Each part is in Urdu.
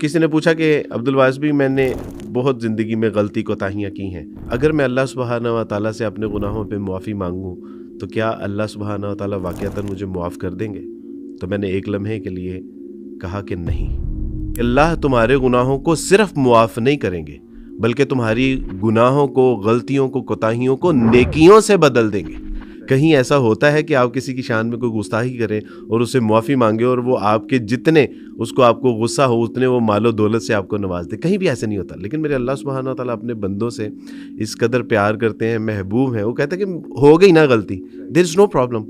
کسی نے پوچھا کہ عبدالواس بھی میں نے بہت زندگی میں غلطی کوتاہیاں کی ہیں، اگر میں اللہ سبحانہ و تعالیٰ سے اپنے گناہوں پہ معافی مانگوں تو کیا اللہ سبحانہ و تعالیٰ واقعتاً مجھے معاف کر دیں گے؟ تو میں نے ایک لمحے کے لیے کہا کہ نہیں، اللہ تمہارے گناہوں کو صرف معاف نہیں کریں گے بلکہ تمہاری گناہوں کو، غلطیوں کو، کوتاہیوں کو نیکیوں سے بدل دیں گے۔ کہیں ایسا ہوتا ہے کہ آپ کسی کی شان میں کوئی گستاخی کریں اور اسے معافی مانگے اور وہ آپ کے جتنے اس کو آپ کو غصہ ہو اتنے وہ مال و دولت سے آپ کو نواز دے؟ کہیں بھی ایسا نہیں ہوتا۔ لیکن میرے اللہ سبحانہ و تعالیٰ اپنے بندوں سے اس قدر پیار کرتے ہیں، محبوب ہیں، وہ کہتے ہیں کہ ہو گئی نا غلطی، دیر از نو پرابلم۔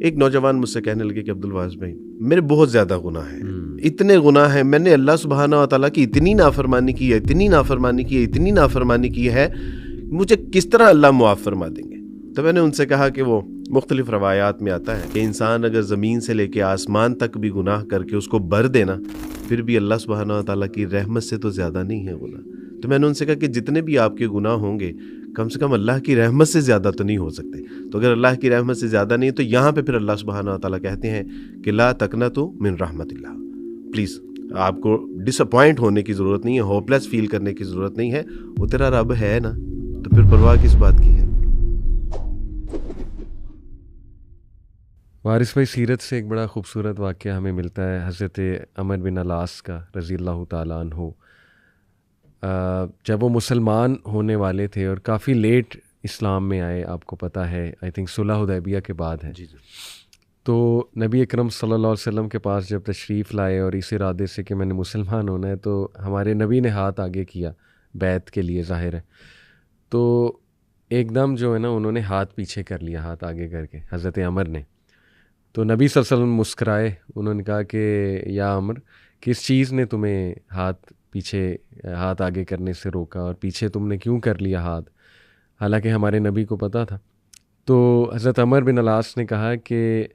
ایک نوجوان مجھ سے کہنے لگے کہ عبدالواس بھائی میرے بہت زیادہ گناہ ہیں، اتنے گناہ ہیں، میں نے اللہ سبحانہ و تعالیٰ کی اتنی نافرمانی کی ہے، اتنی نافرمانی کی ہے، اتنی نافرمانی کی ہے، مجھے کس طرح اللہ معاف فرما دیں گے؟ تو میں نے ان سے کہا کہ وہ مختلف روایات میں آتا ہے کہ انسان اگر زمین سے لے کے آسمان تک بھی گناہ کر کے اس کو بھر دینا پھر بھی اللہ سبحانہ و تعالیٰ کی رحمت سے تو زیادہ نہیں ہے گناہ۔ تو میں نے ان سے کہا کہ جتنے بھی آپ کے گناہ ہوں گے کم سے کم اللہ کی رحمت سے زیادہ تو نہیں ہو سکتے۔ تو اگر اللہ کی رحمت سے زیادہ نہیں تو یہاں پہ پھر اللہ سبحانہ و تعالیٰ کہتے ہیں کہ لا تقنطوا من رحمت اللہ، پلیز آپ کو ڈس اپوائنٹ ہونے کی ضرورت نہیں ہے، ہوپ لیس فیل کرنے کی ضرورت نہیں ہے، وہ تیرا رب ہے نا، تو پھر پرواہ کس بات کی ہے؟ وارث بھائی، سیرت سے ایک بڑا خوبصورت واقعہ ہمیں ملتا ہے حضرت عمر بن العاص کا رضی اللہ تعالیٰ عنہ۔ جب وہ مسلمان ہونے والے تھے اور کافی لیٹ اسلام میں آئے، آپ کو پتہ ہے آئی تھنک صلح حدیبیہ کے بعد ہے، تو نبی اکرم صلی اللہ علیہ وسلم کے پاس جب تشریف لائے اور اس ارادے سے کہ میں نے مسلمان ہونا ہے، تو ہمارے نبی نے ہاتھ آگے کیا بیعت کے لیے، ظاہر ہے، تو ایک دم جو ہے نا انہوں نے ہاتھ پیچھے کر لیا، ہاتھ آگے کر کے حضرت عمر نے۔ تو نبی صلی اللہ علیہ وسلم مسکرائے، انہوں نے کہا کہ یا عمر، کس چیز نے تمہیں ہاتھ آگے کرنے سے روکا اور پیچھے تم نے کیوں کر لیا ہاتھ؟ حالانکہ ہمارے نبی کو پتہ تھا۔ تو حضرت عمر بن العاص نے کہا کہ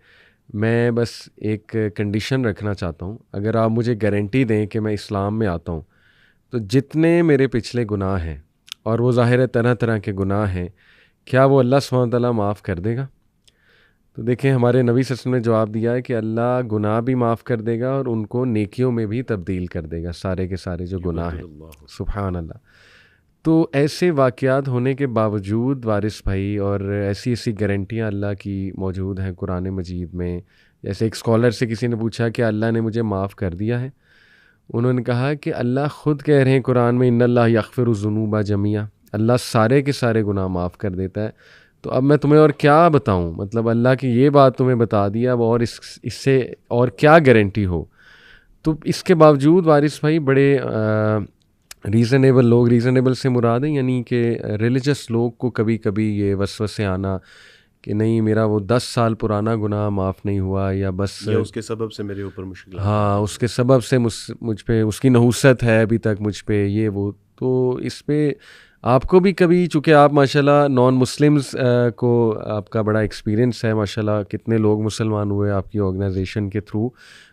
میں بس ایک کنڈیشن رکھنا چاہتا ہوں، اگر آپ مجھے گارنٹی دیں کہ میں اسلام میں آتا ہوں تو جتنے میرے پچھلے گناہ ہیں، اور وہ ظاہر ہے طرح طرح کے گناہ ہیں، کیا وہ اللہ سبحانہ وتعالیٰ معاف کر دے گا؟ تو دیکھیں ہمارے نبی صلی اللہ علیہ وسلم نے جواب دیا ہے کہ اللہ گناہ بھی معاف کر دے گا اور ان کو نیکیوں میں بھی تبدیل کر دے گا، سارے کے سارے جو گناہ ہیں، سبحان اللہ۔ تو ایسے واقعات ہونے کے باوجود وارث بھائی، اور ایسی گارنٹیاں اللہ کی موجود ہیں قرآن مجید میں، جیسے ایک اسکالر سے کسی نے پوچھا کہ اللہ نے مجھے معاف کر دیا ہے، انہوں نے کہا کہ اللہ خود کہہ رہے ہیں قرآن میں ان اللہ یغفر الذنوب جميعا، اللہ سارے کے سارے گناہ معاف کر دیتا ہے۔ تو اب میں تمہیں اور کیا بتاؤں، مطلب اللہ کی یہ بات تمہیں بتا دیا، اب اور اس سے اور کیا گارنٹی ہو؟ تو اس کے باوجود وارث بھائی بڑے ریزنیبل لوگ، ریزنیبل سے مراد ہیں یعنی کہ ریلیجس لوگ کو کبھی کبھی یہ وسوسے آنا کہ نہیں میرا وہ 10 سال پرانا گناہ معاف نہیں ہوا، یا بس اس کے سبب سے میرے اوپر مشکل، ہاں اس کے سبب سے مجھ پہ اس کی نحوست ہے ابھی تک مجھ پہ، یہ وہ۔ تو اس پہ آپ کو بھی کبھی، چونکہ آپ ماشاءاللہ نان مسلمز کو آپ کا بڑا ایکسپیرینس ہے، ماشاءاللہ کتنے لوگ مسلمان ہوئے آپ کی آرگنائزیشن کے تھرو،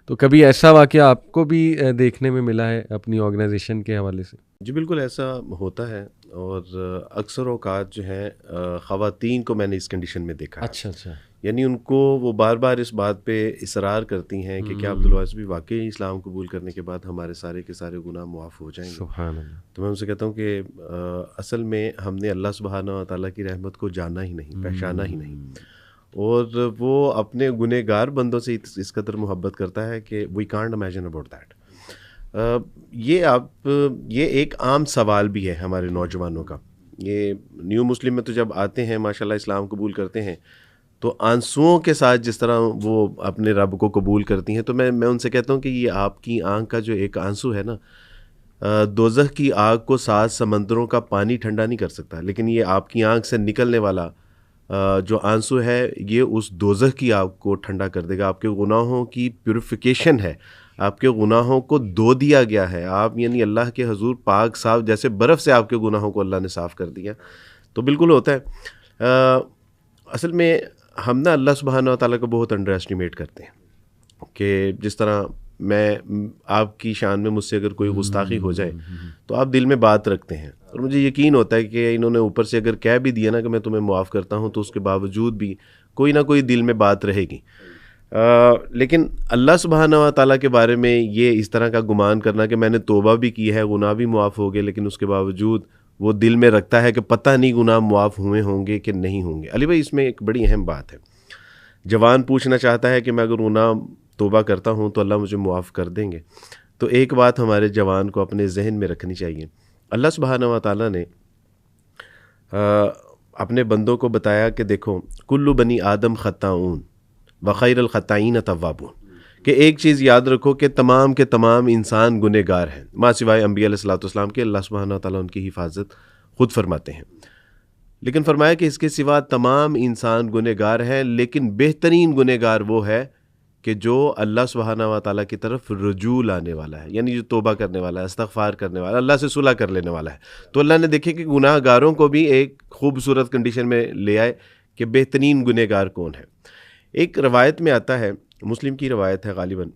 تو کبھی ایسا واقعہ آپ کو بھی دیکھنے میں ملا ہے اپنی آرگنائزیشن کے حوالے سے؟ جی بالکل ایسا ہوتا ہے، اور اکثر اوقات جو ہیں خواتین کو میں نے اس کنڈیشن میں دیکھا ہے۔ اچھا، یعنی ان کو وہ بار بار اس بات پہ اصرار کرتی ہیں کہ کیا عبدالواس بھی واقعی اسلام قبول کرنے کے بعد ہمارے سارے کے سارے گناہ معاف ہو جائیں گے؟ سبحان اللہ۔ تو میں ان سے کہتا ہوں کہ اصل میں ہم نے اللہ سبحانہ و تعالیٰ کی رحمت کو جانا ہی نہیں، پہچانا ہی نہیں، اور وہ اپنے گنہگار بندوں سے اس قدر محبت کرتا ہے کہ we can't imagine about that. یہ ایک عام سوال بھی ہے ہمارے نوجوانوں کا، یہ نیو مسلم میں تو جب آتے ہیں ماشاءاللہ اسلام قبول کرتے ہیں تو آنسوؤں کے ساتھ جس طرح وہ اپنے رب کو قبول کرتی ہیں، تو میں ان سے کہتا ہوں کہ یہ آپ کی آنکھ کا جو ایک آنسو ہے نا، دوزخ کی آگ کو 7 سمندروں کا پانی ٹھنڈا نہیں کر سکتا، لیکن یہ آپ کی آنکھ سے نکلنے والا جو آنسو ہے یہ اس دوزخ کی آگ کو ٹھنڈا کر دے گا۔ آپ کے گناہوں کی پیوریفیکیشن ہے، آپ کے گناہوں کو دھو دیا گیا ہے، آپ یعنی اللہ کے حضور پاک صاف، جیسے برف سے آپ کے گناہوں کو اللہ نے صاف کر دیا۔ تو بالکل ہوتا ہے۔ اصل میں ہم نا اللہ سبحانہ و تعالیٰ کو بہت انڈر ایسٹیمیٹ کرتے ہیں، کہ جس طرح میں آپ کی شان میں مجھ سے اگر کوئی گستاخی ہو جائے تو آپ دل میں بات رکھتے ہیں، اور مجھے یقین ہوتا ہے کہ انہوں نے اوپر سے اگر کہہ بھی دیا نا کہ میں تمہیں معاف کرتا ہوں تو اس کے باوجود بھی کوئی نہ کوئی دل میں بات رہے گی۔ لیکن اللہ سبحانہ و تعالیٰ کے بارے میں یہ اس طرح کا گمان کرنا کہ میں نے توبہ بھی کی ہے، گناہ بھی معاف ہو گئے، لیکن اس کے باوجود وہ دل میں رکھتا ہے کہ پتہ نہیں گناہ معاف ہوئے ہوں گے کہ نہیں ہوں گے۔ علی بھائی اس میں ایک بڑی اہم بات ہے، جوان پوچھنا چاہتا ہے کہ میں اگر گناہ توبہ کرتا ہوں تو اللہ مجھے معاف کر دیں گے۔ تو ایک بات ہمارے جوان کو اپنے ذہن میں رکھنی چاہیے، اللہ سبحانہ و تعالیٰ نے اپنے بندوں کو بتایا کہ دیکھو کل بنی آدم خطاؤن وخیر الخطائین توابون، کہ ایک چیز یاد رکھو کہ تمام کے تمام انسان گنہ گار ہیں، ماں سوائے انبیاء علیہ الصلوۃ والسلام کے، اللہ سبحانہ و تعالیٰ ان کی حفاظت خود فرماتے ہیں۔ لیکن فرمایا کہ اس کے سوا تمام انسان گنہ گار ہیں، لیکن بہترین گنہ گار وہ ہے کہ جو اللہ سبحانہ و تعالیٰ کی طرف رجوع لانے والا ہے، یعنی جو توبہ کرنے والا ہے، استغفار کرنے والا ہے، اللہ سے صلح کر لینے والا ہے۔ تو اللہ نے دیکھے کہ گناہ گاروں کو بھی ایک خوبصورت کنڈیشن میں لے آئے کہ بہترین گنہ گار کون ہے۔ ایک روایت میں آتا ہے، مسلم کی روایت ہے غالباً،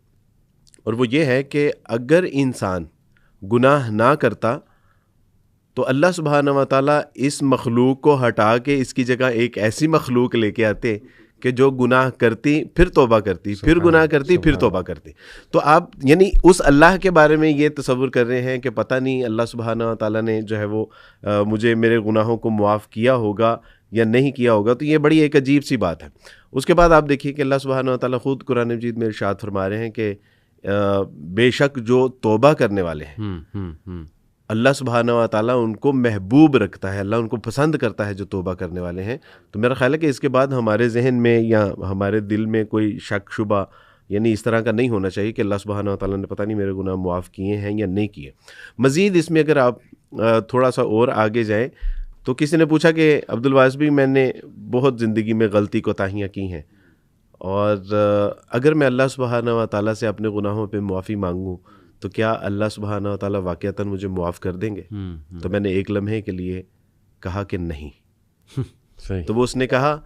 اور وہ یہ ہے کہ اگر انسان گناہ نہ کرتا تو اللہ سبحانہ و تعالیٰ اس مخلوق کو ہٹا کے اس کی جگہ ایک ایسی مخلوق لے کے آتے کہ جو گناہ کرتی پھر توبہ کرتی، پھر گناہ کرتی، پھر توبہ کرتی۔ تو آپ یعنی اس اللہ کے بارے میں یہ تصور کر رہے ہیں کہ پتہ نہیں اللہ سبحانہ و تعالیٰ نے جو ہے وہ مجھے میرے گناہوں کو معاف کیا ہوگا یا نہیں کیا ہوگا، تو یہ بڑی ایک عجیب سی بات ہے۔ اس کے بعد آپ دیکھیے کہ اللہ سبحانہ و تعالیٰ خود قرآن مجید میں ارشاد فرما رہے ہیں کہ بے شک جو توبہ کرنے والے ہیں اللہ سبحانہ و تعالیٰ ان کو محبوب رکھتا ہے، اللہ ان کو پسند کرتا ہے جو توبہ کرنے والے ہیں۔ تو میرا خیال ہے کہ اس کے بعد ہمارے ذہن میں یا ہمارے دل میں کوئی شک شبہ یعنی اس طرح کا نہیں ہونا چاہیے کہ اللہ سبحانہ و تعالیٰ نے پتہ نہیں میرے گناہ معاف کیے ہیں یا نہیں کیے۔ مزید اس میں اگر آپ تھوڑا سا اور آگے جائیں تو کسی نے پوچھا کہ عبدالواس بھی میں نے بہت زندگی میں غلطی کوتاہیاں کی ہیں، اور اگر میں اللہ سبحانہ و تعالیٰ سے اپنے گناہوں پہ معافی مانگوں تو کیا اللہ سبحانہ و تعالیٰ واقعتاً مجھے معاف کر دیں گے؟ تو میں نے ایک لمحے کے لیے کہا کہ نہیں۔ تو وہ اس نے کہا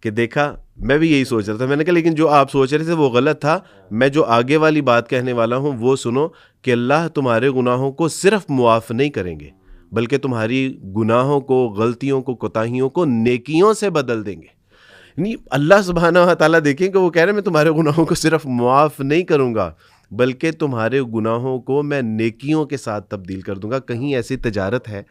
کہ دیکھا میں بھی یہی سوچ رہا تھا۔ میں نے کہا لیکن جو آپ سوچ رہے تھے وہ غلط تھا، میں جو آگے والی بات کہنے والا ہوں وہ سنو کہ اللہ تمہارے گناہوں کو صرف معاف نہیں کریں گے بلکہ تمہاری گناہوں کو، غلطیوں کو، کوتاہیوں کو نیکیوں سے بدل دیں گے۔ یعنی اللہ سبحانہ و تعالیٰ دیکھیں کہ وہ کہہ رہے ہیں میں تمہارے گناہوں کو صرف معاف نہیں کروں گا بلکہ تمہارے گناہوں کو میں نیکیوں کے ساتھ تبدیل کر دوں گا۔ کہیں ایسی تجارت ہے،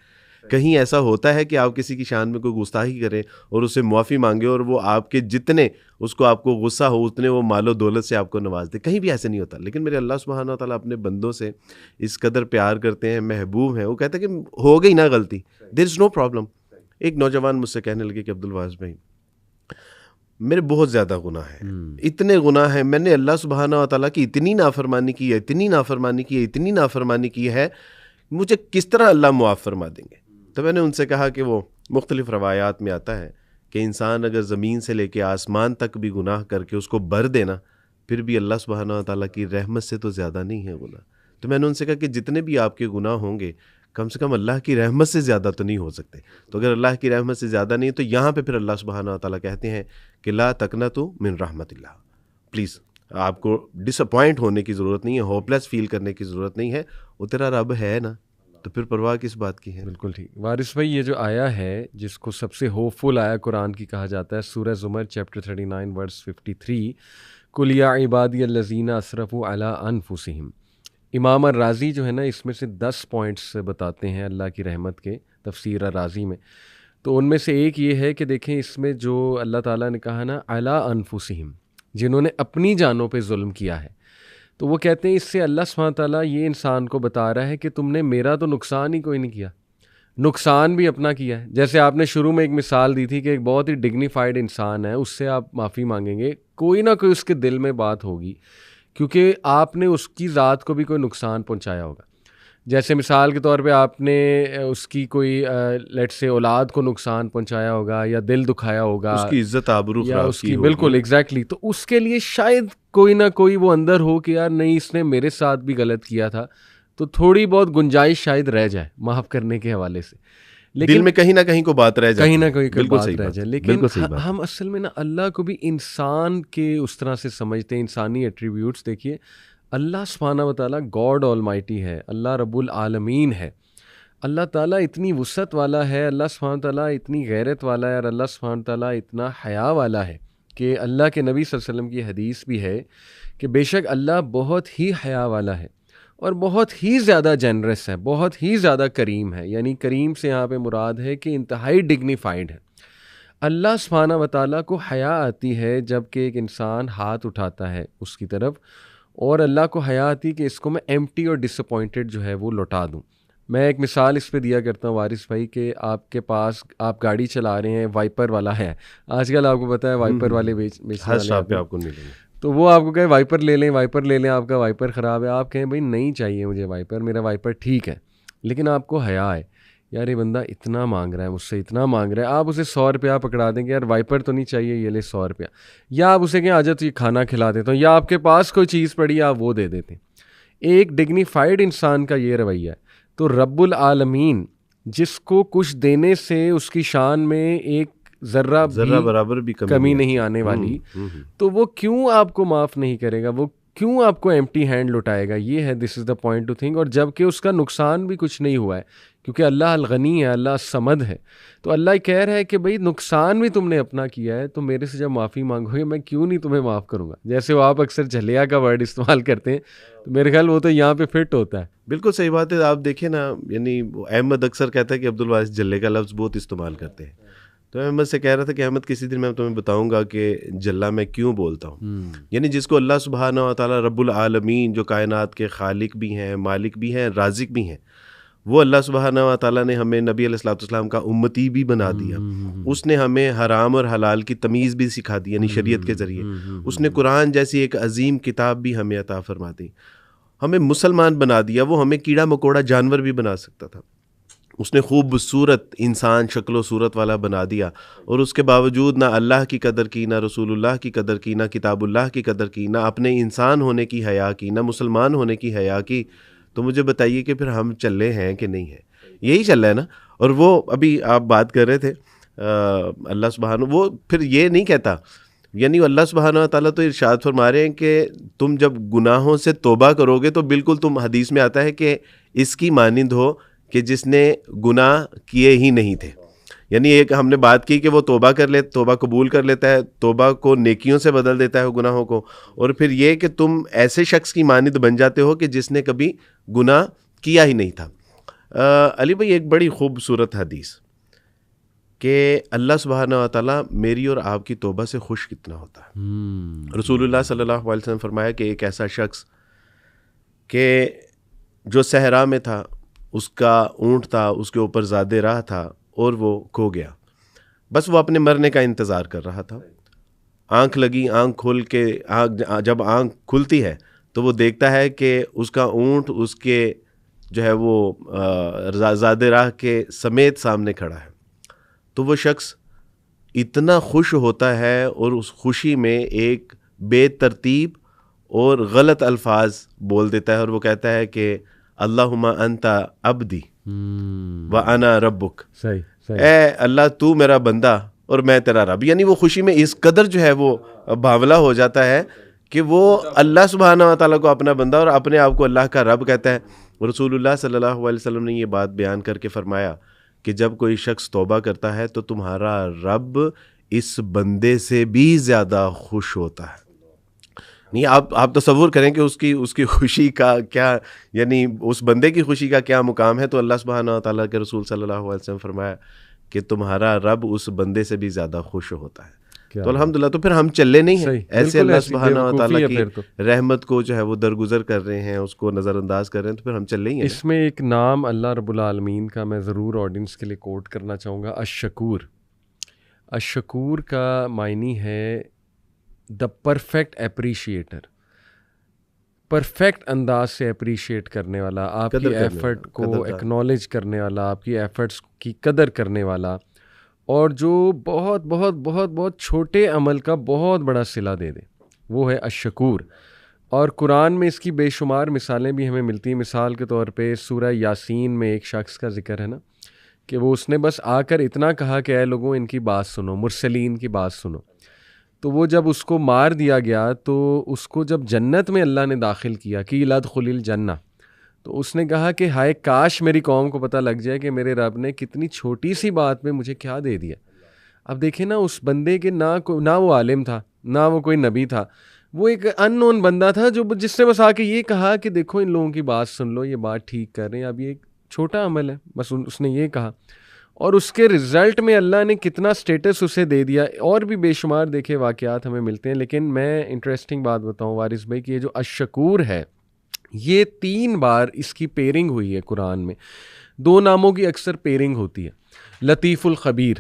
کہیں ایسا ہوتا ہے کہ آپ کسی کی شان میں کوئی گستاخی کریں اور اسے معافی مانگے اور وہ آپ کے جتنے اس کو آپ کو غصہ ہو اتنے وہ مال و دولت سے آپ کو نواز دے؟ کہیں بھی ایسے نہیں ہوتا۔ لیکن میرے اللہ سبحانہ و تعالیٰ اپنے بندوں سے اس قدر پیار کرتے ہیں، محبوب ہیں، وہ کہتے ہیں کہ ہو گئی نا غلطی، دیر از نو پرابلم۔ ایک نوجوان مجھ سے کہنے لگے کہ عبدالواس بھائی میرے بہت زیادہ گناہ ہیں، اتنے گناہ ہیں، میں نے اللہ سبحانہ و تعالیٰ کی اتنی نافرمانی کی ہے، اتنی نافرمانی کی ہے، اتنی نافرمانی کی ہے، مجھے کس طرح اللہ معاف فرما دیں گے؟ تو میں نے ان سے کہا کہ وہ مختلف روایات میں آتا ہے کہ انسان اگر زمین سے لے کے آسمان تک بھی گناہ کر کے اس کو بھر دینا پھر بھی اللہ سبحانہ و تعالیٰ کی رحمت سے تو زیادہ نہیں ہے گناہ۔ تو میں نے ان سے کہا کہ جتنے بھی آپ کے گناہ ہوں گے کم سے کم اللہ کی رحمت سے زیادہ تو نہیں ہو سکتے۔ تو اگر اللہ کی رحمت سے زیادہ نہیں تو یہاں پہ پھر اللہ سبحانہ و تعالیٰ کہتے ہیں کہ لا تقنطوا من رحمت اللہ، پلیز آپ کو ڈس اپوائنٹ ہونے کی ضرورت نہیں ہے، ہوپ لیس فیل کرنے کی ضرورت نہیں ہے، وہ تیرا رب ہے نا، تو پھر پرواہ کس بات کی ہے؟ بالکل ٹھیک۔ وارث بھائی یہ جو آیا ہے جس کو سب سے ہوپ فل آیا قرآن کی کہا جاتا ہے، سورہ زمر چیپٹر 39 ورس 53، قل یا عبادی الذین اسرفوا علی انفسہم۔ امام الرازی جو ہے نا اس میں سے 10 پوائنٹس بتاتے ہیں اللہ کی رحمت کے، تفسیر الرازی میں، تو ان میں سے ایک یہ ہے کہ دیکھیں اس میں جو اللہ تعالیٰ نے کہا نا علی انفسہم، جنہوں نے اپنی جانوں پہ ظلم کیا ہے، تو وہ کہتے ہیں اس سے اللہ سبحانہ تعالیٰ یہ انسان کو بتا رہا ہے کہ تم نے میرا تو نقصان ہی کوئی نہیں کیا، نقصان بھی اپنا کیا ہے۔ جیسے آپ نے شروع میں ایک مثال دی تھی کہ ایک بہت ہی ڈگنیفائڈ انسان ہے، اس سے آپ معافی مانگیں گے، کوئی نہ کوئی اس کے دل میں بات ہوگی کیونکہ آپ نے اس کی ذات کو بھی کوئی نقصان پہنچایا ہوگا۔ جیسے مثال کے طور پہ آپ نے اس کی کوئی لیٹ سے اولاد کو نقصان پہنچایا ہوگا یا دل دکھایا ہوگا، اس کی عزت آبرو یا خراب اس کی کی، ہوگی۔ بالکل ایگزیکٹلی، تو اس کے لیے شاید کوئی نہ کوئی وہ اندر ہو کہ یار نہیں اس نے میرے ساتھ بھی غلط کیا تھا، تو تھوڑی بہت گنجائش شاید رہ جائے معاف کرنے کے حوالے سے، لیکن دل میں کہیں نہ کہیں کو بات رہ جائے، کہیں نہ کہیں بات رہ جائے۔ لیکن لیکن ہم اصل میں نا اللہ کو بھی انسان کے اس طرح سے سمجھتے ہیں، انسانی ایٹریبیوٹس۔ دیکھیے اللہ سبحانہ و تعالیٰ گاڈ آل مائٹی ہے، اللہ رب العالمین ہے، اللہ تعالیٰ اتنی وسعت والا ہے، اللہ سبحانہ تعالیٰ اتنی غیرت والا ہے، اور اللہ سبحانہ تعالیٰ اتنا حیا والا ہے کہ اللہ کے نبی صلی اللہ علیہ وسلم کی حدیث بھی ہے کہ بے شک اللہ بہت ہی حیا والا ہے اور بہت ہی زیادہ جنرس ہے، بہت ہی زیادہ کریم ہے. یعنی کریم سے یہاں پہ مراد ہے کہ انتہائی ڈگنیفائڈ ہے. اللہ سبحانہ و تعالیٰ کو حیا آتی ہے جب کہ ایک انسان ہاتھ اٹھاتا ہے اس کی طرف، اور اللہ کو حیا آتی کہ اس کو میں ایمٹی اور ڈس اپوائنٹڈ جو ہے وہ لوٹا دوں. میں ایک مثال اس پہ دیا کرتا ہوں وارث بھائی کہ آپ کے پاس آپ گاڑی چلا رہے ہیں، وائپر والا ہے. آج کل آپ کو پتہ ہے وائپر والے بیچنے والے آپ کو ملیں گے، تو وہ آپ کو کہے وائپر لے لیں، وائپر لے لیں، آپ کا وائپر خراب ہے. آپ کہیں بھائی نہیں چاہیے مجھے وائپر، میرا وائپر ٹھیک ہے. لیکن آپ کو حیا ہے، یار یہ بندہ اتنا مانگ رہا ہے مجھ سے، اتنا مانگ رہا ہے، آپ اسے 100 روپیہ پکڑا دیں گے، یار وائپر تو نہیں چاہیے، یہ لے 100 روپیہ. یا آپ اسے کہیں آ جا تو یہ کھانا کھلا دیتا ہوں، یا آپ کے پاس کوئی چیز پڑی ہے آپ وہ دے دیتے ہیں. ایک ڈگنیفائڈ انسان کا یہ رویہ ہے. تو رب العالمین جس کو کچھ دینے سے اس کی شان میں ایک ذرہ برابر بھی کمی نہیں آنے والی، تو وہ کیوں آپ کو معاف نہیں کرے گا؟ وہ کیوں آپ کو ایمٹی ہینڈ لٹائے گا؟ یہ ہے دس از دا پوائنٹ ٹو تھنک. اور جب کہ اس کا نقصان بھی کچھ نہیں ہوا ہے، کیونکہ اللہ الغنی ہے، اللہ الصمد ہے. تو اللہ کہہ رہا ہے کہ بھائی نقصان بھی تم نے اپنا کیا ہے، تو میرے سے جب معافی مانگو گے میں کیوں نہیں تمہیں معاف کروں گا. جیسے وہ آپ اکثر جھلیا کا ورڈ استعمال کرتے ہیں، تو میرے خیال وہ تو یہاں پہ فٹ ہوتا ہے. بالکل صحیح بات ہے. آپ دیکھیں نا، یعنی احمد اکثر کہتا ہے کہ عبدالوارث جلے کا لفظ بہت استعمال کرتے ہیں. تو احمد سے کہہ رہا تھا کہ احمد کسی دن میں تمہیں بتاؤں گا کہ جلا میں کیوں بولتا ہوں. یعنی جس کو اللہ سبحانہ و تعالیٰ رب العالمین جو کائنات کے خالق بھی ہیں، مالک بھی ہیں، رازق بھی ہیں، وہ اللہ سبحانہ و تعالیٰ نے ہمیں نبی علیہ الصلوۃ والسلام کا امتی بھی بنا دیا. اس نے ہمیں حرام اور حلال کی تمیز بھی سکھا دی، یعنی شریعت کے ذریعے. اس نے قرآن جیسی ایک عظیم کتاب بھی ہمیں عطا فرما دی، ہمیں مسلمان بنا دیا. وہ ہمیں کیڑا مکوڑا جانور بھی بنا سکتا تھا. اس نے خوبصورت انسان شکل و صورت والا بنا دیا، اور اس کے باوجود نہ اللہ کی قدر کی، نہ رسول اللہ کی قدر کی، نہ کتاب اللہ کی قدر کی، نہ اپنے انسان ہونے کی حیا کی، نہ مسلمان ہونے کی حیا کی. تو مجھے بتائیے کہ پھر ہم چلے ہیں کہ نہیں ہیں؟ یہی چل رہا ہے نا. اور وہ ابھی آپ بات کر رہے تھے اللہ سبحانہ، وہ پھر یہ نہیں کہتا، یعنی اللہ سبحانہ و تعالیٰ تو ارشاد فرما رہے ہیں کہ تم جب گناہوں سے توبہ کرو گے تو بالکل تم، حدیث میں آتا ہے کہ اس کی مانند ہو کہ جس نے گناہ کیے ہی نہیں تھے. یعنی ایک ہم نے بات کی کہ وہ توبہ کر لے، توبہ قبول کر لیتا ہے، توبہ کو نیکیوں سے بدل دیتا ہے گناہوں کو. اور پھر یہ کہ تم ایسے شخص کی مانند بن جاتے ہو کہ جس نے کبھی گناہ کیا ہی نہیں تھا. علی بھائی ایک بڑی خوبصورت حدیث کہ اللہ سبحانہ و تعالیٰ میری اور آپ کی توبہ سے خوش کتنا ہوتا ہے. رسول اللہ صلی اللہ علیہ وسلم فرمایا کہ ایک ایسا شخص کہ جو صحرا میں تھا، اس کا اونٹ تھا، اس کے اوپر زادِ راہ تھا، اور وہ کھو گیا. بس وہ اپنے مرنے کا انتظار کر رہا تھا. آنکھ لگی، آنکھ کھول کے جب آنکھ کھلتی ہے تو وہ دیکھتا ہے کہ اس کا اونٹ اس کے جو ہے وہ زادِ راہ کے سمیت سامنے کھڑا ہے. تو وہ شخص اتنا خوش ہوتا ہے اور اس خوشی میں ایک بے ترتیب اور غلط الفاظ بول دیتا ہے، اور وہ کہتا ہے کہ اللہم انت عبدی وانا ربک. اے اللہ تو میرا بندہ اور میں تیرا رب. یعنی وہ خوشی میں اس قدر جو ہے وہ بھاولا ہو جاتا ہے کہ وہ اللہ سبحانہ و تعالیٰ کو اپنا بندہ اور اپنے آپ کو اللہ کا رب کہتا ہے. رسول اللہ صلی اللہ علیہ وسلم نے یہ بات بیان کر کے فرمایا کہ جب کوئی شخص توبہ کرتا ہے تو تمہارا رب اس بندے سے بھی زیادہ خوش ہوتا ہے. نہیں، آپ تصور کریں کہ اس کی خوشی کا کیا، یعنی اس بندے کی خوشی کا کیا مقام ہے. تو اللہ سبحانہ و تعالیٰ کے رسول صلی اللہ علیہ وسلم فرمایا کہ تمہارا رب اس بندے سے بھی زیادہ خوش ہوتا ہے. تو الحمدللہ، تو پھر ہم چلے نہیں ہیں ایسے اللہ سبحانہ و تعالیٰ کی رحمت کو جو ہے وہ درگزر کر رہے ہیں، اس کو نظر انداز کر رہے ہیں، تو پھر ہم چل نہیں ہیں. اس میں ایک نام اللہ رب العالمین کا میں ضرور آڈینس کے لیے کوٹ کرنا چاہوں گا، الشکور. الشکور کا معنی ہے دا پرفیکٹ اپریشیٹر، پرفیکٹ انداز سے اپریشیٹ کرنے والا، آپ کی ایفرٹ کو ایکنالج کرنے والا، آپ کی ایفرٹس کی قدر کرنے والا، اور جو بہت بہت بہت بہت چھوٹے عمل کا بہت بڑا صلہ دے دے، وہ ہے الشکور. اور قرآن میں اس کی بے شمار مثالیں بھی ہمیں ملتی ہیں. مثال کے طور پہ سورہ یاسین میں ایک شخص کا ذکر ہے نا، کہ وہ اس نے بس آ کر اتنا کہا کہ اے لوگوں ان کی بات سنو، مرسلین کی بات سنو. تو وہ جب اس کو مار دیا گیا تو اس کو جب جنت میں اللہ نے داخل کیا کہ لادخل الجنہ، تو اس نے کہا کہ ہائے کاش میری قوم کو پتہ لگ جائے کہ میرے رب نے کتنی چھوٹی سی بات میں مجھے کیا دے دیا. اب دیکھیں نا اس بندے کے نہ وہ عالم تھا نہ وہ کوئی نبی تھا, وہ ایک ان نون بندہ تھا جس نے بس آ کے یہ کہا کہ دیکھو ان لوگوں کی بات سن لو, یہ بات ٹھیک کر رہے ہیں, اب یہ ایک چھوٹا عمل ہے, بس اس نے یہ کہا, اور اس کے رزلٹ میں اللہ نے کتنا سٹیٹس اسے دے دیا. اور بھی بے شمار دیکھے واقعات ہمیں ملتے ہیں, لیکن میں انٹرسٹنگ بات بتاؤں وارث بھائی کہ یہ جو الشکور ہے یہ 3 بار اس کی پیرنگ ہوئی ہے قرآن میں. 2 ناموں کی اکثر پیرنگ ہوتی ہے, لطیف الخبیر,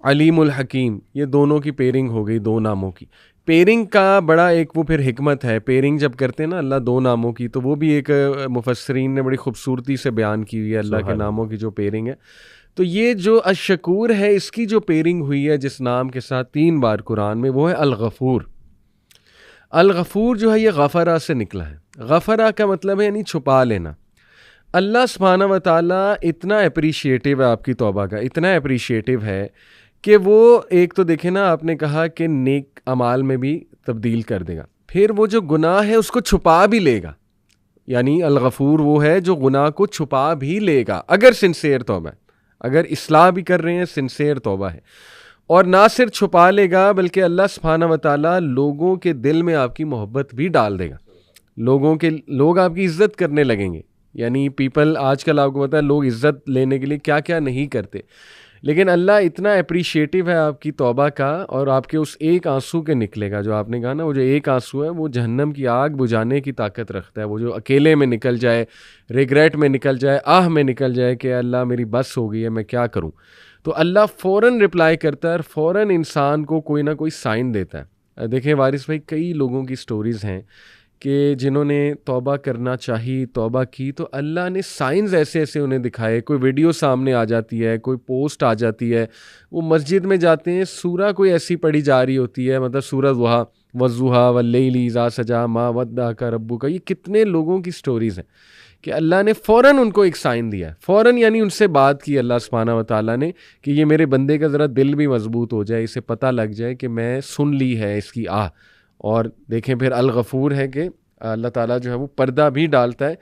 علیم الحکیم, یہ دونوں کی پیرنگ ہو گئی 2 ناموں کی. پیرنگ کا بڑا ایک وہ پھر حکمت ہے, پیرنگ جب کرتے ہیں نا اللہ 2 ناموں کی, تو وہ بھی ایک مفسرین نے بڑی خوبصورتی سے بیان کی ہوئی ہے اللہ کے ناموں کی جو پیرنگ ہے. تو یہ جو الشکور ہے اس کی جو پیرنگ ہوئی ہے جس نام کے ساتھ 3 بار قرآن میں, وہ ہے الغفور. الغفور جو ہے یہ غفرہ سے نکلا ہے. غفرہ کا مطلب ہے یعنی چھپا لینا. اللہ سبحانہ و تعالیٰ اتنا اپریشیٹو ہے آپ کی توبہ کا, اتنا اپریشیٹو ہے کہ وہ ایک تو دیکھیں نا آپ نے کہا کہ نیک اعمال میں بھی تبدیل کر دے گا, پھر وہ جو گناہ ہے اس کو چھپا بھی لے گا. یعنی الغفور وہ ہے جو گناہ کو چھپا بھی لے گا اگر سنسیئر توبہ ہے, اگر اصلاح بھی کر رہے ہیں سنسیئر توبہ ہے. اور نہ صرف چھپا لے گا بلکہ اللہ سبحانہ و تعالیٰ لوگوں کے دل میں آپ کی محبت بھی ڈال دے گا. لوگ آپ کی عزت کرنے لگیں گے. یعنی پیپل آج کل آپ کو پتا ہے لوگ عزت لینے کے لیے کیا کیا نہیں کرتے, لیکن اللہ اتنا اپریشیٹو ہے آپ کی توبہ کا, اور آپ کے اس ایک آنسو کے نکلے گا جو آپ نے کہا نا, وہ جو ایک آنسو ہے وہ جہنم کی آگ بجھانے کی طاقت رکھتا ہے. وہ جو اکیلے میں نکل جائے, ریگریٹ میں نکل جائے, آہ میں نکل جائے کہ اللہ میری بس ہو گئی ہے میں کیا کروں, تو اللہ فوراً رپلائی کرتا ہے اور فوراً انسان کو کوئی نہ کوئی سائن دیتا ہے. دیکھیں وارث بھائی کئی لوگوں کی سٹوریز ہیں کہ جنہوں نے توبہ کرنا چاہی, توبہ کی, تو اللہ نے سائنز ایسے ایسے انہیں دکھائے. کوئی ویڈیو سامنے آ جاتی ہے, کوئی پوسٹ آ جاتی ہے, وہ مسجد میں جاتے ہیں, سورہ کوئی ایسی پڑھی جا رہی ہوتی ہے, مطلب سورہ ضحیٰ والضحیٰ واللیل اذا سجا ما ودعک ربک. یہ کتنے لوگوں کی سٹوریز ہیں کہ اللہ نے فوراً ان کو ایک سائن دیا, فوراً یعنی ان سے بات کی اللہ سبحانہ و تعالیٰ نے کہ یہ میرے بندے کا ذرا دل بھی مضبوط ہو جائے, اسے پتہ لگ جائے کہ میں سن لی ہے اس کی آہ. اور دیکھیں پھر الغفور ہے کہ اللہ تعالیٰ جو ہے وہ پردہ بھی ڈالتا ہے.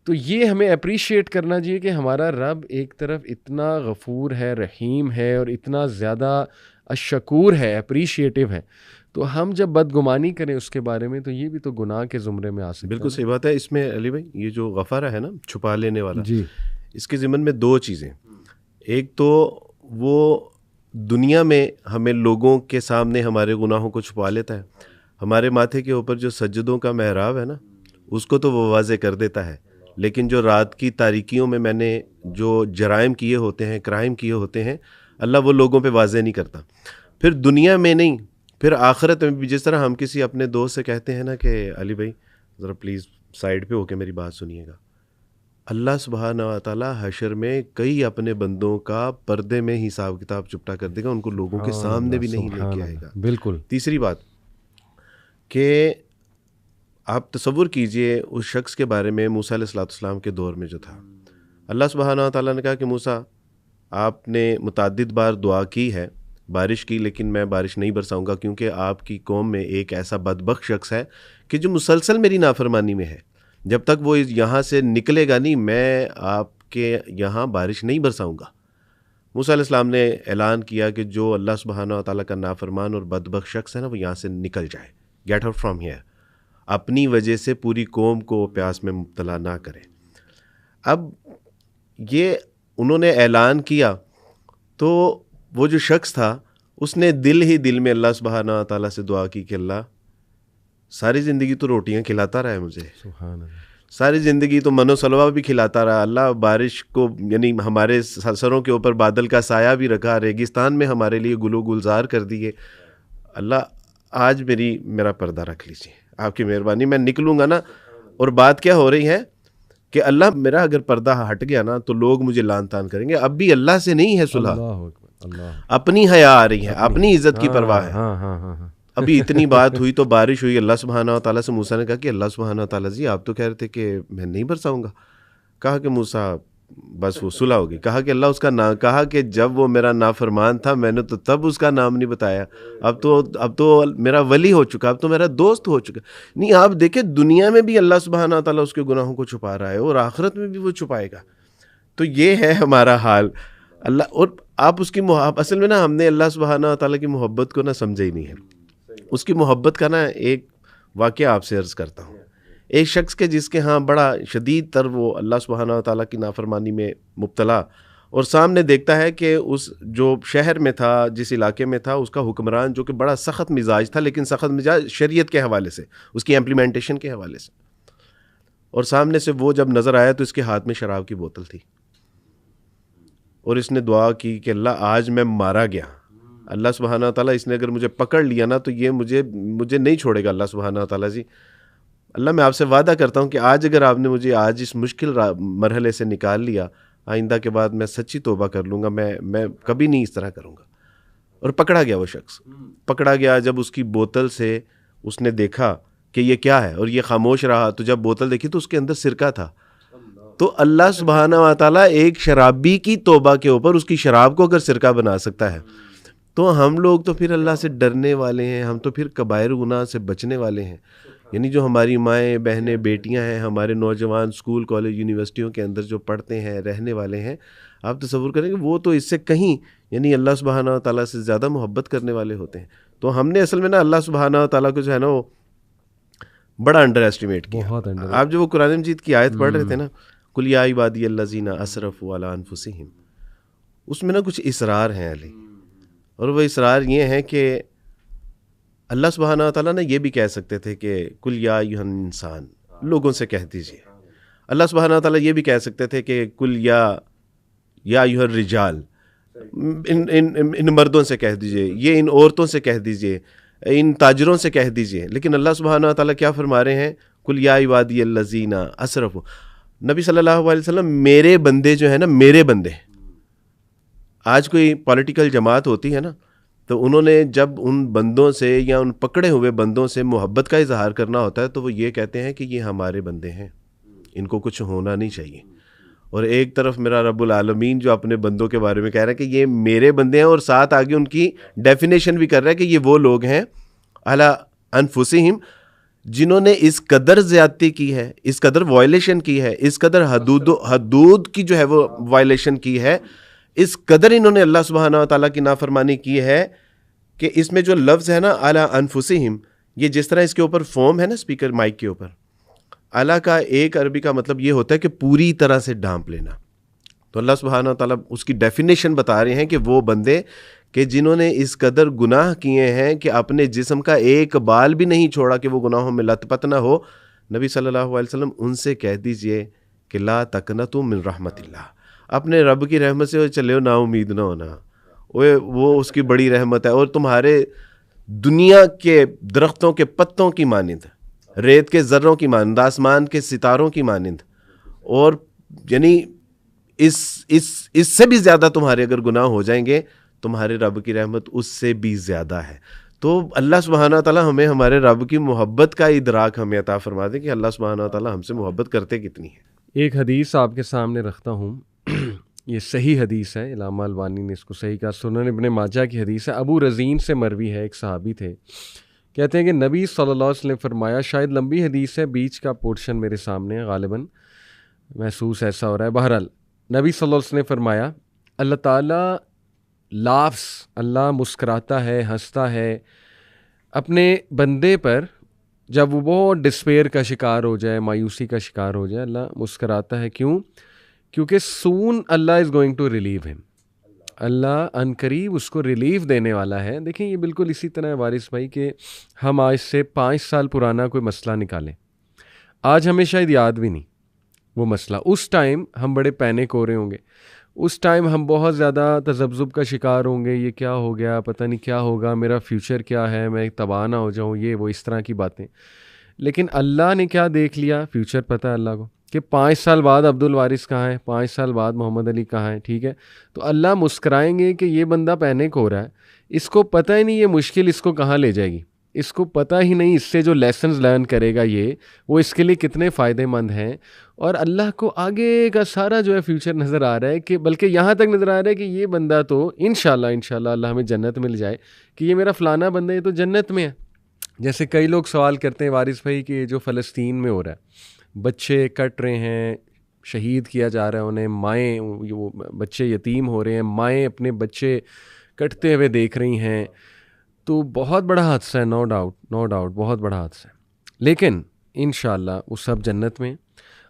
تو یہ ہمیں اپریشیٹ کرنا چاہیے کہ ہمارا رب ایک طرف اتنا غفور ہے, رحیم ہے, اور اتنا زیادہ الشکور ہے, اپریشیٹو ہے. تو ہم جب بدگمانی کریں اس کے بارے میں تو یہ بھی تو گناہ کے زمرے میں آ سکتا ہے. بالکل صحیح بات ہے. اس میں علی بھائی یہ جو غفارہ ہے نا, چھپا لینے والا, جی, اس کے ضمن میں 2 چیزیں. ایک تو وہ دنیا میں ہمیں لوگوں کے سامنے ہمارے گناہوں کو چھپا لیتا ہے. ہمارے ماتھے کے اوپر جو سجدوں کا محراب ہے نا, اس کو تو وہ واضح کر دیتا ہے, لیکن جو رات کی تاریکیوں میں نے جو جرائم کیے ہوتے ہیں, کرائم کیے ہوتے ہیں, اللہ وہ لوگوں پہ واضح نہیں کرتا. پھر دنیا میں نہیں, پھر آخرت میں بھی. جس طرح ہم کسی اپنے دوست سے کہتے ہیں نا کہ علی بھائی ذرا پلیز سائڈ پہ ہو کے میری بات سنیے گا, اللہ سبحانہ و تعالیٰ حشر میں کئی اپنے بندوں کا پردے میں حساب کتاب چپٹا کر دے گا, ان کو لوگوں کے سامنے بھی نہیں لے کے آئے گا. بالکل. تیسری بات کہ آپ تصور کیجئے اس شخص کے بارے میں موسیٰ علیہ السلام کے دور میں جو تھا, اللہ سبحانہ و تعالیٰ نے کہا کہ موسیٰ آپ نے متعدد بار دعا کی ہے, بارش کی, لیکن میں بارش نہیں برساؤں گا کیونکہ آپ کی قوم میں ایک ایسا بدبخت شخص ہے کہ جو مسلسل میری نافرمانی میں ہے. جب تک وہ یہاں سے نکلے گا نہیں میں آپ کے یہاں بارش نہیں برساؤں گا. موسیٰ علیہ السلام نے اعلان کیا کہ جو اللہ سبحانہ و تعالیٰ کا نافرمان اور بدبخت شخص ہے نا, وہ یہاں سے نکل جائے, گیٹ آؤٹ فرام ہیئر. اپنی وجہ سے پوری قوم کو پیاس میں مبتلا نہ کرے. اب یہ انہوں نے اعلان کیا تو وہ جو شخص تھا اس نے دل ہی دل میں اللہ سبحانہ و تعالیٰ سے دعا کی کہ اللہ ساری زندگی تو روٹیاں کھلاتا رہا ہے مجھے, سبحان اللہ, ساری زندگی تو من و سلوا بھی کھلاتا رہا, اللہ بارش کو یعنی ہمارے سروں کے اوپر بادل کا سایہ بھی رکھا, ریگستان میں ہمارے لیے گلو گلزار کر دیے, اللہ آج میرا پردہ رکھ لیجیے, آپ کی مہربانی, میں نکلوں گا نا. اور بات کیا ہو رہی ہے کہ اللہ میرا اگر پردہ ہٹ گیا نا تو لوگ مجھے لان تان کریں گے. اب بھی اللہ سے نہیں ہے صلح, اپنی حیا آ رہی ہے, اپنی عزت کی پرواہ ہے. ابھی اتنی بات ہوئی تو بارش ہوئی, اللہ سبحانہ و تعالیٰ سے موسیٰ نے کہا کہ اللہ سبحانہ و تعالیٰ جی آپ تو کہہ رہے تھے کہ میں نہیں برساؤں گا. کہا کہ موسیٰ بس وہ صلح ہوگی. کہا کہ اللہ اس کا نام, کہا کہ جب وہ میرا نافرمان تھا میں نے تو تب اس کا نام نہیں بتایا, اب تو میرا ولی ہو چکا, اب تو میرا دوست ہو چکا. نہیں آپ دیکھیں دنیا میں بھی اللہ سبحانہ و تعالیٰ اس کے گناہوں کو چھپا رہا ہے اور آخرت میں بھی وہ چھپائے گا. تو یہ ہے ہمارا حال. اللہ اور آپ اس کی اصل میں نا ہم نے اللہ سبحانہ و تعالیٰ کی محبت کو نا سمجھا ہی نہیں ہے. اس کی محبت کا نا ایک واقعہ آپ سے عرض کرتا ہوں. ایک شخص کے جس کے ہاں بڑا شدید تر وہ اللہ سبحانہ و تعالیٰ کی نافرمانی میں مبتلا، اور سامنے دیکھتا ہے کہ اس جو شہر میں تھا، جس علاقے میں تھا، اس کا حکمران جو کہ بڑا سخت مزاج تھا، لیکن سخت مزاج شریعت کے حوالے سے، اس کی امپلیمنٹیشن کے حوالے سے، اور سامنے سے وہ جب نظر آیا تو اس کے ہاتھ میں شراب کی بوتل تھی، اور اس نے دعا کی کہ اللہ آج میں مارا گیا، اللہ سبحانہ تعالیٰ اس نے اگر مجھے پکڑ لیا نا تو یہ مجھے نہیں چھوڑے گا اللہ سبحانہ تعالیٰ جی. اللہ میں آپ سے وعدہ کرتا ہوں کہ آج اگر آپ نے مجھے آج اس مشکل مرحلے سے نکال لیا، آئندہ کے بعد میں سچی توبہ کر لوں گا، میں کبھی نہیں اس طرح کروں گا. اور پکڑا گیا وہ شخص، پکڑا گیا. جب اس کی بوتل سے اس نے دیکھا کہ یہ کیا ہے اور یہ خاموش رہا، تو جب بوتل دیکھی تو اس کے اندر سرکہ تھا. تو اللہ سبحانہ و تعالیٰ ایک شرابی کی توبہ کے اوپر اس کی شراب کو اگر سرکہ بنا سکتا ہے، تو ہم لوگ تو پھر اللہ سے ڈرنے والے ہیں، ہم تو پھر کبائر گناہ سے بچنے والے ہیں. یعنی جو ہماری مائیں بہنیں بیٹیاں ہیں، ہمارے نوجوان اسکول کالج یونیورسٹیوں کے اندر جو پڑھتے ہیں رہنے والے ہیں، آپ تصور کریں کہ وہ تو اس سے کہیں یعنی اللہ سبحانہ و تعالیٰ سے زیادہ محبت کرنے والے ہوتے ہیں. تو ہم نے اصل میں نا اللہ سبحانہ و تعالیٰ کو جو ہے نا وہ بڑا انڈر ایسٹیمیٹ کیا. آپ جو وہ قرآن مجید کی آیت پڑھ رہے تھے نا، قل یا عبادی الذین اسرفوا علی انفسہم، اس میں نا کچھ اسرار ہیں علی، اور وہ اسرار یہ ہیں کہ اللہ سبحانہ وتعالیٰ نے یہ بھی کہہ سکتے تھے کہ کل یا ایھا الانسان، لوگوں سے کہہ دیجئے. اللہ سبحانہ وتعالیٰ یہ بھی کہہ سکتے تھے کہ کل یا ایھا الرجال، ان مردوں سے کہہ دیجئے، یہ ان عورتوں سے کہہ دیجئے، ان تاجروں سے کہہ دیجئے. لیکن اللہ سبحانہ وتعالیٰ کیا فرما رہے ہیں؟ کل یا عبادی الذین اسرفوا. نبی صلی اللہ علیہ وسلم میرے بندے جو ہیں نا، میرے بندے. آج کوئی پولیٹیکل جماعت ہوتی ہے نا، تو انہوں نے جب ان بندوں سے یا ان پکڑے ہوئے بندوں سے محبت کا اظہار کرنا ہوتا ہے تو وہ یہ کہتے ہیں کہ یہ ہمارے بندے ہیں، ان کو کچھ ہونا نہیں چاہیے. اور ایک طرف میرا رب العالمین جو اپنے بندوں کے بارے میں کہہ رہا ہے کہ یہ میرے بندے ہیں، اور ساتھ آگے ان کی ڈیفینیشن بھی کر رہا ہے کہ یہ وہ لوگ ہیں علی انفسہم جنہوں نے اس قدر زیادتی کی ہے، اس قدر وائلیشن کی ہے، اس قدر حدود کی جو ہے وہ وائلیشن کی ہے، اس قدر انہوں نے اللہ سبحانہ و تعالیٰ کی نافرمانی کی ہے کہ اس میں جو لفظ ہے نا علی انفسہم، یہ جس طرح اس کے اوپر فوم ہے نا اسپیکر مائک کے اوپر، علی کا ایک عربی کا مطلب یہ ہوتا ہے کہ پوری طرح سے ڈھانپ لینا. تو اللہ سبحانہ و تعالیٰ اس کی ڈیفینیشن بتا رہے ہیں کہ وہ بندے کہ جنہوں نے اس قدر گناہ کیے ہیں کہ اپنے جسم کا ایک بال بھی نہیں چھوڑا کہ وہ گناہوں میں لت پت نہ ہو. نبی صلی اللہ علیہ وسلم ان سے کہہ دیجئے کہ لا تقنطوا من رحمت اللہ، اپنے رب کی رحمت سے چلے ہو، نا امید نہ ہونا، وہ اس کی بڑی رحمت ہے. اور تمہارے دنیا کے درختوں کے پتوں کی مانند، ریت کے ذروں کی مانند، آسمان کے ستاروں کی مانند، اور یعنی اس سے بھی زیادہ تمہارے اگر گناہ ہو جائیں گے، تمہارے رب کی رحمت اس سے بھی زیادہ ہے. تو اللہ سبحانہ تعالیٰ ہمیں ہمارے رب کی محبت کا ادراک ہمیں عطا فرما دے کہ اللہ سبحانہ تعالیٰ ہم سے محبت کرتے کتنی ہے. ایک حدیث آپ کے سامنے رکھتا ہوں، یہ صحیح حدیث ہے، علامہ البانی نے اس کو صحیح کہا، سنن ابن ماجہ کی حدیث ہے، ابو رزین سے مروی ہے، ایک صحابی تھے، کہتے ہیں کہ نبی صلی اللہ علیہ وسلم فرمایا، شاید لمبی حدیث ہے، بیچ کا پورشن میرے سامنے ہے، غالباً محسوس ایسا ہو رہا ہے. بہرحال نبی صلی اللہ علیہ وسلم نے فرمایا، اللہ تعالیٰ لافظ، اللہ مسکراتا ہے، ہنستا ہے اپنے بندے پر جب وہ بہت ڈسپیئر کا شکار ہو جائے، مایوسی کا شکار ہو جائے. اللہ مسکراتا ہے، کیوں؟ کیونکہ سون اللہ از گوئنگ ٹو ریلیو ہم، اللہ ان قریب اس کو ریلیف دینے والا ہے. دیکھیں یہ بالکل اسی طرح ہے وارث بھائی کہ ہم آج سے 5 سال پرانا کوئی مسئلہ نکالیں، آج ہمیں شاید یاد بھی نہیں وہ مسئلہ. اس ٹائم ہم بڑے پینک ہو رہے ہوں گے، اس ٹائم ہم بہت زیادہ تذبذب کا شکار ہوں گے، یہ کیا ہو گیا، پتہ نہیں کیا ہوگا، میرا فیوچر کیا ہے، میں تباہ نہ ہو جاؤں، یہ وہ اس طرح کی باتیں. لیکن اللہ نے کیا دیکھ لیا، فیوچر پتہ ہے اللہ کو کہ 5 سال بعد عبد الوارث کہاں ہے، 5 سال بعد محمد علی کہاں ہے. ٹھیک ہے، تو اللہ مسکرائیں گے کہ یہ بندہ پینک ہو رہا ہے، اس کو پتہ ہی نہیں یہ مشکل اس کو کہاں لے جائے گی، اس کو پتہ ہی نہیں اس سے جو لیسنز لرن کرے گا یہ وہ اس کے لیے کتنے فائدہ مند ہیں. اور اللہ کو آگے کا سارا جو ہے فیوچر نظر آ رہا ہے، کہ بلکہ یہاں تک نظر آ رہا ہے کہ یہ بندہ تو انشاءاللہ اللہ ہمیں جنت مل جائے کہ یہ میرا فلانا بندہ یہ تو جنت میں ہے. جیسے کئی لوگ سوال کرتے ہیں وارث بھائی کہ جو فلسطین میں ہو رہا ہے، بچے کٹ رہے ہیں، شہید کیا جا رہا ہے انہیں، مائیں وہ بچے یتیم ہو رہے ہیں، مائیں اپنے بچے کٹتے ہوئے دیکھ رہی ہیں. تو بہت بڑا حادثہ ہے، نو ڈاؤٹ بہت بڑا حادثہ ہے. لیکن انشاءاللہ وہ سب جنت میں.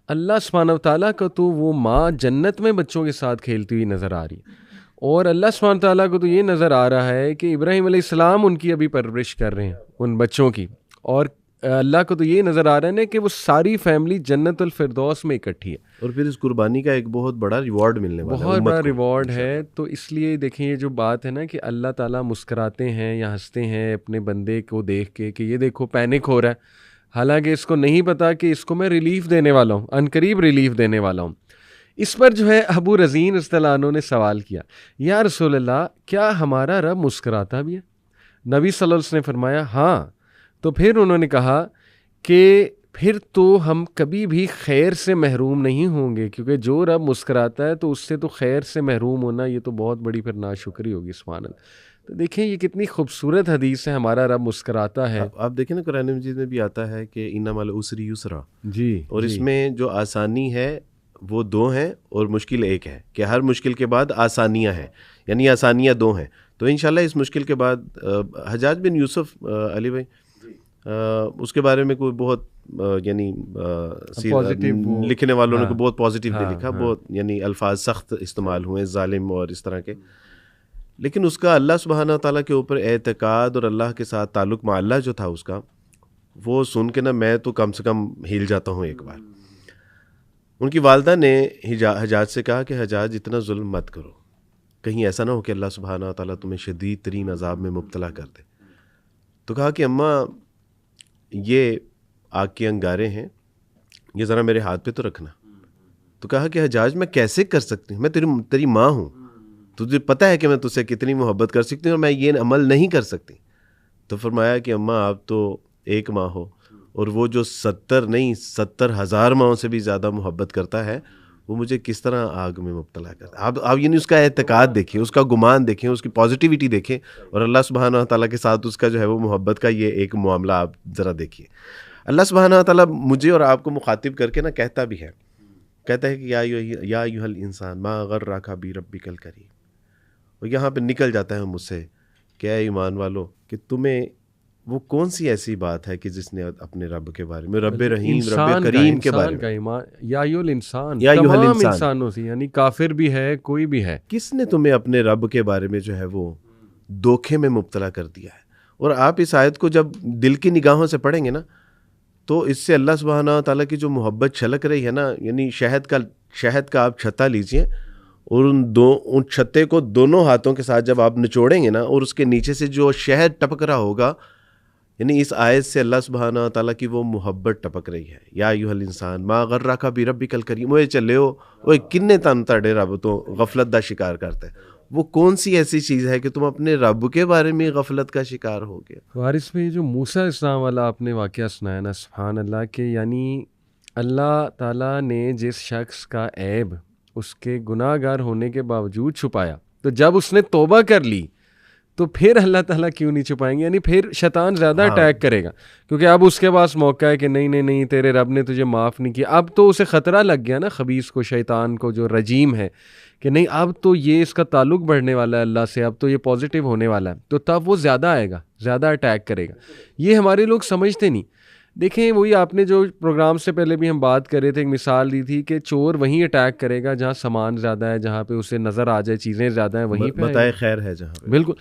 اللہ سبحانہ و تعالیٰ کا تو وہ ماں جنت میں بچوں کے ساتھ کھیلتی ہوئی نظر آ رہی ہے، اور اللہ سبحانہ و تعالیٰ کو تو یہ نظر آ رہا ہے کہ ابراہیم علیہ السلام ان کی ابھی پرورش کر رہے ہیں ان بچوں کی، اور اللہ کو تو یہ نظر آ رہا ہے نا کہ وہ ساری فیملی جنت الفردوس میں اکٹھی ہے، اور پھر اس قربانی کا ایک بہت بڑا ریوارڈ ملنے والا ہے، بہت بڑا ریوارڈ ہے. تو اس لیے دیکھیں یہ جو بات ہے نا کہ اللہ تعالیٰ مسکراتے ہیں یا ہنستے ہیں اپنے بندے کو دیکھ کے کہ یہ دیکھو پینک ہو رہا ہے، حالانکہ اس کو نہیں پتا کہ اس کو میں ریلیف دینے والا ہوں، عنقریب ریلیف دینے والا ہوں. اس پر جو ہے ابو رزین رضی اللہ عنہ نے سوال کیا، یا رسول اللہ کیا ہمارا رب مسکراتا بھی ہے؟ نبی صلی اللہ علیہ وسلم نے فرمایا ہاں. تو پھر انہوں نے کہا کہ پھر تو ہم کبھی بھی خیر سے محروم نہیں ہوں گے، کیونکہ جو رب مسکراتا ہے تو اس سے تو خیر سے محروم ہونا یہ تو بہت بڑی پھر ناشکری ہوگی. سبحان اللہ. تو دیکھیں یہ کتنی خوبصورت حدیث ہے، ہمارا رب مسکراتا ہے. آپ دیکھیں نا قرآن مجید میں بھی آتا ہے کہ ان مع العسر یسرا، جی، اور اس میں جو آسانی ہے وہ دو ہیں اور مشکل ایک ہے، کہ ہر مشکل کے بعد آسانیاں ہیں، یعنی آسانیاں دو ہیں. تو انشاءاللہ اس مشکل کے بعد حجاج بن یوسف علی بھائی اس کے بارے میں کوئی بہت یعنی لکھنے والوں نے بہت پازیٹیولی لکھا، بہت یعنی الفاظ سخت استعمال ہوئے، ظالم اور اس طرح کے، لیکن اس کا اللہ سبحانہ تعالیٰ کے اوپر اعتقاد اور اللہ کے ساتھ تعلق مع اللہ جو تھا اس کا، وہ سن کے نا میں تو کم سے کم ہل جاتا ہوں ایک بار. ان کی والدہ نے حجاج سے کہا کہ حجاج اتنا ظلم مت کرو، کہیں ایسا نہ ہو کہ اللہ سبحانہ تعالیٰ تمہیں شدید ترین عذاب میں مبتلا کر دے. تو کہا کہ اماں یہ آگ کے انگارے ہیں، یہ ذرا میرے ہاتھ پہ تو رکھنا. تو کہا کہ حجاج میں کیسے کر سکتی ہوں، میں تیری ماں ہوں، تجھے پتہ ہے کہ میں تجھ سے کتنی محبت کر سکتی ہوں اور میں یہ عمل نہیں کر سکتی. تو فرمایا کہ اماں آپ تو ایک ماں ہو، اور وہ جو 70,000 ماؤں سے بھی زیادہ محبت کرتا ہے وہ مجھے کس طرح آگ میں مبتلا کرتا ہے. آپ یعنی اس کا اعتقاد دیکھیں، اس کا گمان دیکھیں، اس کی پازیٹیوٹی دیکھیں، اور اللہ سبحانہ تعالیٰ کے ساتھ اس کا جو ہے وہ محبت کا یہ ایک معاملہ آپ ذرا دیکھیے. اللہ سبحانہ تعالیٰ مجھے اور آپ کو مخاطب کر کے نا کہتا بھی ہے، کہتا ہے کہ یا ایھا الانسان ما غرک بربک الکریم. اور یہاں پہ نکل جاتا ہے مجھ سے کہ اے ایمان والو کہ تمہیں وہ کون سی ایسی بات ہے کہ جس نے اپنے رب کے بارے میں، رب رحیم رب کریم کے بارے میں، یا ایھا الانسان، تمام انسانوں سے، یعنی کافر بھی ہے کوئی بھی ہے، کس نے تمہیں اپنے رب کے بارے میں جو ہے وہ دھوکے میں مبتلا کر دیا ہے. اور آپ اس آیت کو جب دل کی نگاہوں سے پڑھیں گے نا تو اس سے اللہ سبحانہ تعالیٰ کی جو محبت چھلک رہی ہے نا، یعنی شہد کا آپ چھتا لیجئے اور ان چھتے کو دونوں ہاتھوں کے ساتھ جب آپ نچوڑیں گے نا، اور اس کے نیچے سے جو شہد ٹپک رہا ہوگا، یعنی اس آیت سے اللہ سبحانہ تعالیٰ کی وہ محبت ٹپک رہی ہے. یا ایھا الانسان ما غرک بربک الکریم، اوے چلے ہو اوے کنے تن تڑے رب تو غفلت دا شکار کرتا ہے. وہ کون سی ایسی چیز ہے کہ تم اپنے رب کے بارے میں غفلت کا شکار ہو گیا. وارث میں جو موسیٰ علیہ السلام والا آپ نے واقعہ سنایا نا، سبحان اللہ، کہ یعنی اللہ تعالیٰ نے جس شخص کا عیب اس کے گناہ گار ہونے کے باوجود چھپایا، تو جب اس نے توبہ کر لی تو پھر اللہ تعالیٰ کیوں نہیں چھپائیں گے؟ یعنی پھر شیطان زیادہ اٹیک کرے گا، کیونکہ اب اس کے پاس موقع ہے کہ نہیں تیرے رب نے تجھے معاف نہیں کیا. اب تو اسے خطرہ لگ گیا نا خبیث کو، شیطان کو جو رجیم ہے، کہ نہیں اب تو یہ اس کا تعلق بڑھنے والا ہے اللہ سے، اب تو یہ پازیٹیو ہونے والا ہے، تو تب وہ زیادہ آئے گا، زیادہ اٹیک کرے گا. یہ ہمارے لوگ سمجھتے نہیں. دیکھیں وہی آپ نے جو پروگرام سے پہلے بھی ہم بات کر رہے تھے، ایک مثال دی تھی کہ چور وہیں اٹیک کرے گا جہاں سامان زیادہ ہے، جہاں پہ اسے نظر آ جائے چیزیں زیادہ ہیں، وہیں پہ بتائے خیر ہے جہاں پہ. بالکل.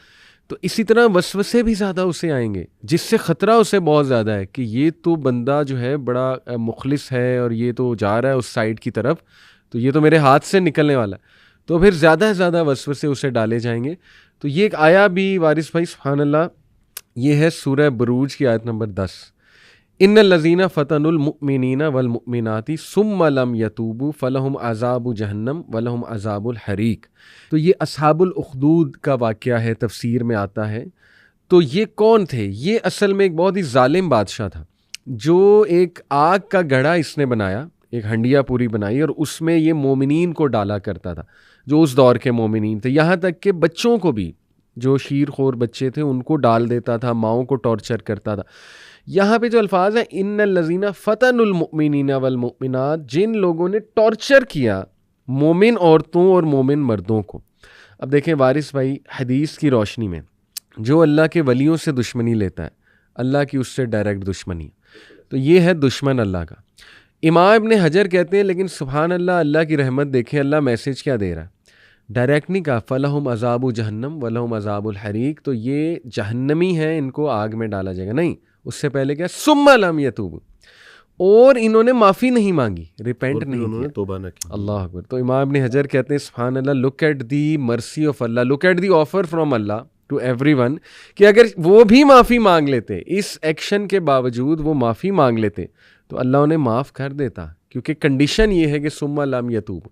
تو اسی طرح وسوسے بھی زیادہ اسے آئیں گے، جس سے خطرہ اسے بہت زیادہ ہے کہ یہ تو بندہ جو ہے بڑا مخلص ہے اور یہ تو جا رہا ہے اس سائڈ کی طرف، تو یہ تو میرے ہاتھ سے نکلنے والا ہے. تو پھر زیادہ سے زیادہ وسوسے اسے ڈالے جائیں گے. تو یہ ایک آیا بھی وارث بھائی سبحان اللہ، یہ ہے سورہ بروج کی آیت نمبر 10. ان الذین فتنوا المؤمنین والمؤمنات ثم لم یتوبوا فلہم عذاب جہنم ولہم عذاب الحریق. تو یہ اصحاب الاخدود کا واقعہ ہے، تفسیر میں آتا ہے. تو یہ کون تھے؟ یہ اصل میں ایک بہت ہی ظالم بادشاہ تھا، جو ایک آگ کا گڑھا اس نے بنایا، ایک ہنڈیا پوری بنائی، اور اس میں یہ مومنین کو ڈالا کرتا تھا جو اس دور کے مومنین تھے، یہاں تک کہ بچوں کو بھی، جو شیر خور بچے تھے ان کو ڈال دیتا تھا، ماؤں کو ٹارچر کرتا تھا. یہاں پہ جو الفاظ ہیں ان الذین فتنوا المؤمنین والمؤمنات، جن لوگوں نے ٹارچر کیا مومن عورتوں اور مومن مردوں کو. اب دیکھیں وارث بھائی، حدیث کی روشنی میں جو اللہ کے ولیوں سے دشمنی لیتا ہے، اللہ کی اس سے ڈائریکٹ دشمنی، تو یہ ہے دشمن اللہ کا. امام ابن حجر کہتے ہیں لیکن سبحان اللہ، اللہ کی رحمت دیکھیں، اللہ میسج کیا دے رہا ہے، ڈائریکٹ نہیں کہا فَلَهُمْ عَذَابُ جہنم وَلَهُمْ عَذَابُ الْحَرِيقِ، تو یہ جہنمی ہیں، ان کو آگ میں ڈالا جائے گا. نہیں، اس سے پہلے کیا ثُمَّ لَمْ يَتُوبُوا، اور انہوں نے معافی نہیں مانگی، ریپینٹ نہیں انہوں کیا، نے توبہ نہ کی. اللہ اکبر. تو امام ابن حجر کہتے ہیں سبحان اللہ، look at the mercy of Allah, look at the offer from Allah to everyone, کہ اگر وہ بھی معافی مانگ لیتے، اس ایکشن کے باوجود وہ معافی مانگ لیتے تو اللہ انہیں معاف کر دیتا، کیونکہ کنڈیشن یہ ہے کہ ثم لم یتوب.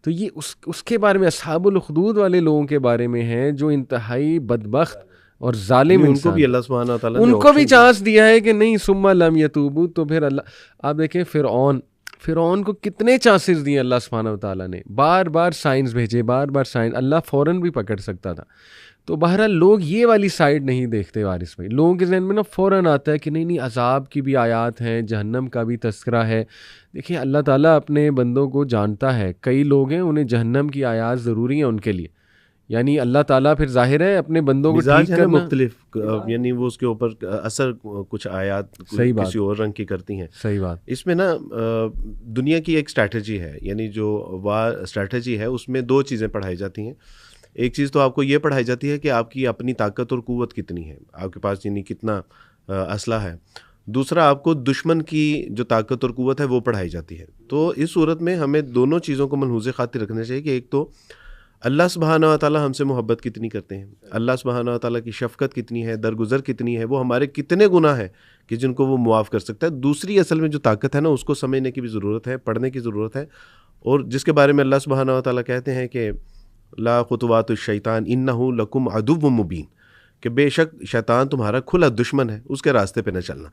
تو یہ اس کے بارے میں اصحاب الخدود والے لوگوں کے بارے میں ہے جو انتہائی بدبخت اور ظالم ان انسان، کو بھی اللہ سبحانہ وتعالیٰ ان کو بھی چانس دیا ہے کہ نہیں ثم لم یتوبوا. تو پھر اللہ، آپ دیکھیں فرعون کو کتنے چانسز دیے اللہ سبحانہ وتعالیٰ نے، بار بار سائنس بھیجے، بار بار سائنس، اللہ فوراً بھی پکڑ سکتا تھا. تو بہرحال لوگ یہ والی سائڈ نہیں دیکھتے وارث بھائی، لوگوں کے ذہن میں نا فوراً آتا ہے کہ نہیں عذاب کی بھی آیات ہیں، جہنم کا بھی تذکرہ ہے. دیکھیں اللہ تعالیٰ اپنے بندوں کو جانتا ہے، کئی لوگ ہیں انہیں جہنم کی آیات ضروری ہیں ان کے لیے، یعنی اللہ تعالیٰ پھر ظاہر ہے اپنے بندوں کو ٹھیک کرنا مختلف، یعنی وہ اس کے اوپر اثر کچھ آیات کسی اور رنگ کی کرتی ہیں. صحیح بات. اس میں نا دنیا کی ایک اسٹریٹجی ہے، یعنی جو وار اسٹریٹجی ہے اس میں دو چیزیں پڑھائی جاتی ہیں. ایک چیز تو آپ کو یہ پڑھائی جاتی ہے کہ آپ کی اپنی طاقت اور قوت کتنی ہے، آپ کے پاس یعنی کتنا اسلحہ ہے. دوسرا آپ کو دشمن کی جو طاقت اور قوت ہے وہ پڑھائی جاتی ہے. تو اس صورت میں ہمیں دونوں چیزوں کو ملحوظ خاطر رکھنا چاہیے کہ ایک تو اللہ سبحانہ و تعالیٰ ہم سے محبت کتنی کرتے ہیں، اللہ سبحانہ و تعالیٰ کی شفقت کتنی ہے، درگزر کتنی ہے، وہ ہمارے کتنے گناہ ہیں کہ جن کو وہ معاف کر سکتا ہے. دوسری اصل میں جو طاقت ہے نا اس کو سمجھنے کی بھی ضرورت ہے، پڑھنے کی ضرورت ہے، اور جس کے بارے میں اللہ سبحانہ و تعالیٰ کہتے ہیں کہ لا خطوات الشیطان انہ لکم عدو مبین، کہ بے شک شیطان تمہارا کھلا دشمن ہے، اس کے راستے پہ نہ چلنا.